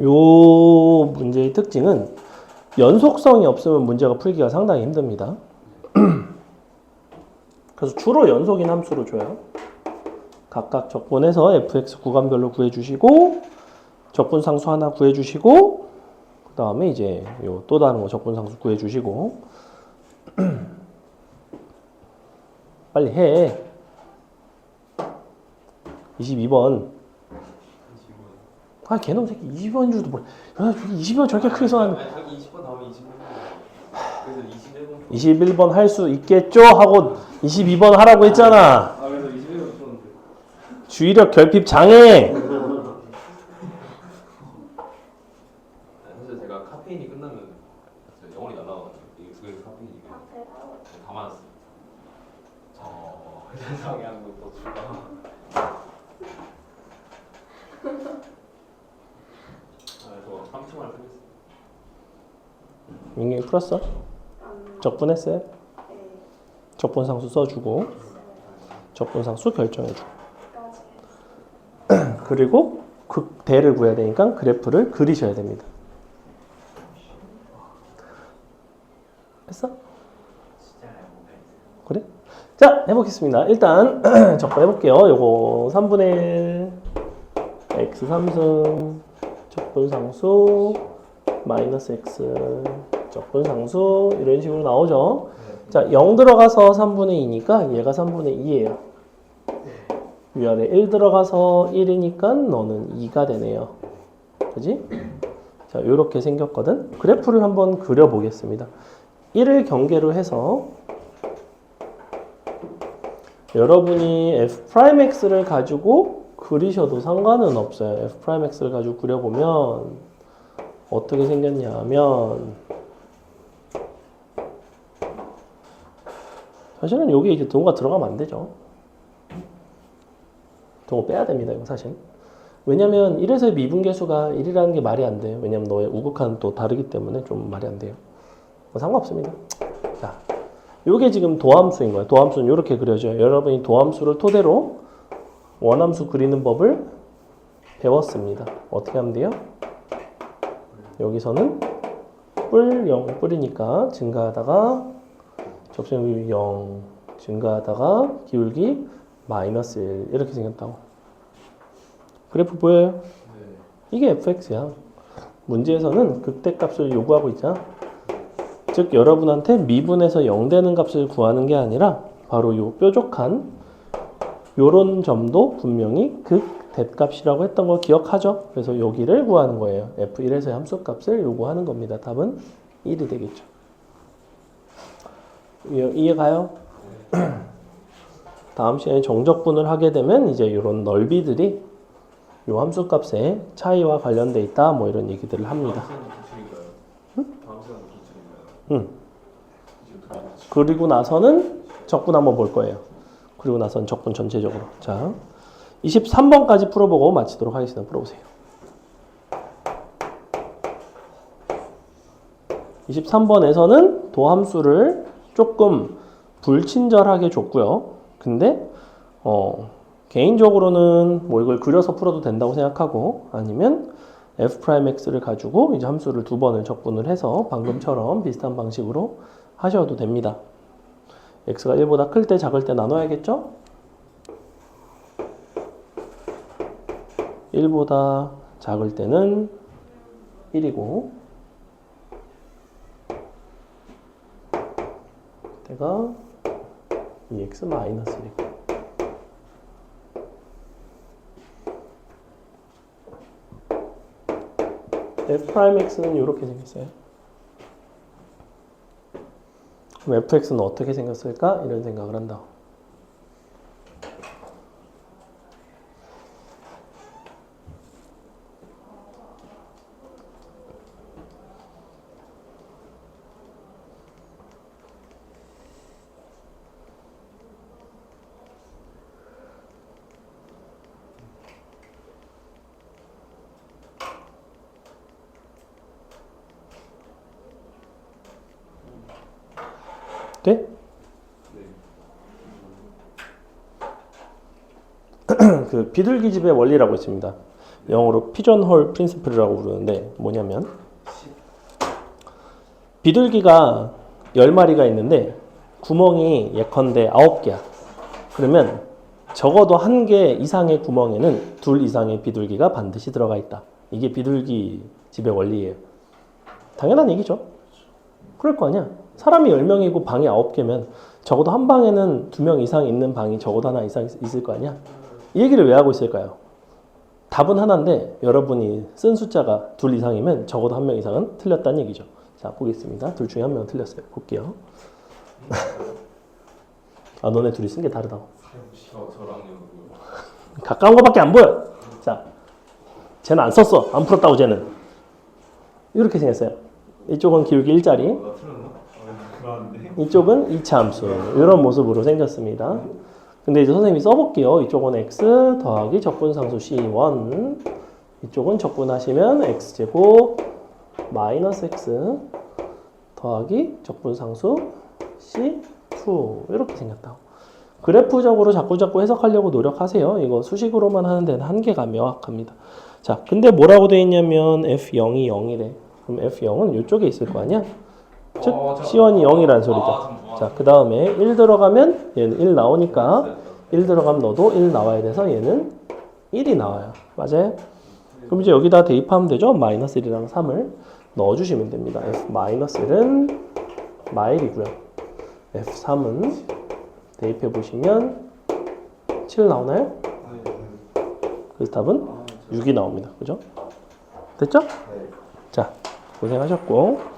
요 문제의 특징은 연속성이 없으면 문제가 풀기가 상당히 힘듭니다. 그래서 주로 연속인 함수로 줘요. 각각 적분해서 fx 구간별로 구해주시고 적분상수 하나 구해주시고 그 다음에 이제 요 또 다른 거 적분상수 구해주시고 빨리 해. 22번. 아, 걔놈 새끼 20번인 줄도 몰라. 야, 20번 저렇게 크게 써놨는데. 아니 자기 20번 다음에 21번. 그래서 21번. 21번 할 수 있겠죠? 하고 22번 하라고 했잖아. 아 그래서 21번 썼는데. 주의력 결핍 장애. 사실 제가 카페인이 끝나면 진짜 영혼이 날아가가지고 이게 두 개에서 카페인이 이게 앞에 따로 다 맞았어요. 세상에 하는 것도 출가. 저 3층을 하겠습니다. 민경이 풀었어? 안 적분했어요? 네. 적분상수 써주고 적분상수 결정해주고 까지 그리고 극대를 구해야 되니까 그래프를 그리셔야 됩니다. 했어? 그래? 자, 해보겠습니다. 일단 적분해볼게요. 요거 3분의 1 x 3승 적분상수 마이너스 x 적분상수 이런 식으로 나오죠. 자, 0 들어가서 3분의 2니까 얘가 3분의 2예요. 위아래 1 들어가서 1이니까 너는 2가 되네요. 그지? 자, 요렇게 생겼거든. 그래프를 한번 그려보겠습니다. 1을 경계로 해서 여러분이 f'x를 가지고 그리셔도 상관은 없어요. f'x를 가지고 그려보면 어떻게 생겼냐 하면 사실은 여기 이제 동호가 들어가면 안 되죠. 동호 빼야 됩니다. 이거 사실. 왜냐면 1에서의 미분계수가 1이라는 게 말이 안 돼요. 왜냐면 너의 우극한은 또 다르기 때문에 좀 말이 안 돼요. 뭐 상관없습니다. 자, 요게 지금 도함수인 거예요. 도함수는 이렇게 그려져요. 여러분이 도함수를 토대로 원함수 그리는 법을 배웠습니다. 어떻게 하면 돼요? 여기서는 뿔 0, 뿔이니까 증가하다가 접선기울기 0, 증가하다가 기울기 마이너스 1 이렇게 생겼다고. 그래프 보여요? 이게 fx야. 문제에서는 극대값을 요구하고 있잖아. 즉 여러분한테 미분에서 0 되는 값을 구하는 게 아니라 바로 요 뾰족한 요런 점도 분명히 극대값이라고 했던 거 기억하죠? 그래서 여기를 구하는 거예요. f1에서의 함수값을 요구하는 겁니다. 답은 1이 되겠죠. 이해가요? 다음 시간에 정적분을 하게 되면 이제 이런 넓이들이 요 함수값의 차이와 관련돼 있다 뭐 이런 얘기들을 합니다. 다음 시간도 기출인가요? 응. 그리고 나서는 적분 한번 볼 거예요. 그리고 나서는 적분 전체적으로. 자, 23번까지 풀어보고 마치도록 하겠습니다. 풀어보세요. 23번에서는 도함수를 조금 불친절하게 줬고요. 근데 개인적으로는 뭐 이걸 그려서 풀어도 된다고 생각하고 아니면 f'x를 가지고 이제 함수를 두 번을 적분을 해서 방금처럼 비슷한 방식으로 하셔도 됩니다. x가 1보다 클 때 작을 때 나눠야겠죠? 1보다 작을 때는 1이고 때가 2x 마이너스 1이고 f'x는 이렇게 생겼어요. 그럼 fx는 어떻게 생겼을까? 이런 생각을 한다. 돼? 그 비둘기 집의 원리라고 있습니다. 영어로 피전홀 프린시플이라고 부르는데 뭐냐면 비둘기가 10마리가 있는데 구멍이 예컨대 9개야. 그러면 적어도 1개 이상의 구멍에는 2 이상의 비둘기가 반드시 들어가 있다. 이게 비둘기 집의 원리예요. 당연한 얘기죠. 그럴 거 아니야. 사람이 10명이고 방이 9개면 적어도 한 방에는 2명 이상 있는 방이 적어도 하나 이상 있을 거 아니야. 이 얘기를 왜 하고 있을까요? 답은 하나인데 여러분이 쓴 숫자가 2 이상이면 적어도 1명 이상은 틀렸다는 얘기죠. 자, 보겠습니다. 둘 중에 1명은 틀렸어요. 볼게요. 아, 너네 둘이 쓴 게 다르다고. 저랑요. 가까운 거밖에 안 보여. 자, 쟤는 안 썼어. 안 풀었다고 쟤는. 이렇게 생겼어요. 이쪽은 기울기 1자리, 나 틀렸나? 그런데 이쪽은 2차 함수. 이런 모습으로 생겼습니다. 근데 이제 선생님이 써볼게요. 이쪽은 x 더하기 적분상수 c1, 이쪽은 적분하시면 x제곱 마이너스 x 더하기 적분상수 c2 이렇게 생겼다. 그래프적으로 자꾸 해석하려고 노력하세요. 이거 수식으로만 하는 데는 한계가 명확합니다. 자, 근데 뭐라고 돼 있냐면 f0이 0이래. 그럼 f0은 이쪽에 있을 거 아니야? 즉 c1이 0이라는 소리죠. 자, 그 다음에 1 들어가면 얘는 1 나오니까 1 들어가면 너도 1 나와야 돼서 얘는 1이 나와요. 맞아요? 그럼 이제 여기다 대입하면 되죠? 마이너스 1이랑 3을 넣어주시면 됩니다. f-1은 마일이고요. f3은 대입해보시면 7 나오나요? 그래서 답은 6이 나옵니다. 그죠? 됐죠? 자, 고생하셨고